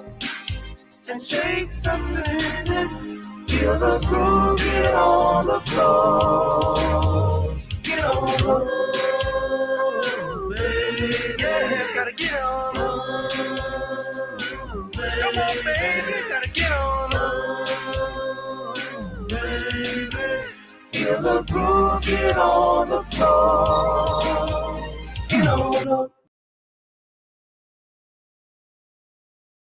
and shake something. Feel the groove, get on the floor. Get on up, baby. Yeah, gotta get on up. Come on, baby, gotta get on up, baby. Feel the groove, get on the floor. Get on up.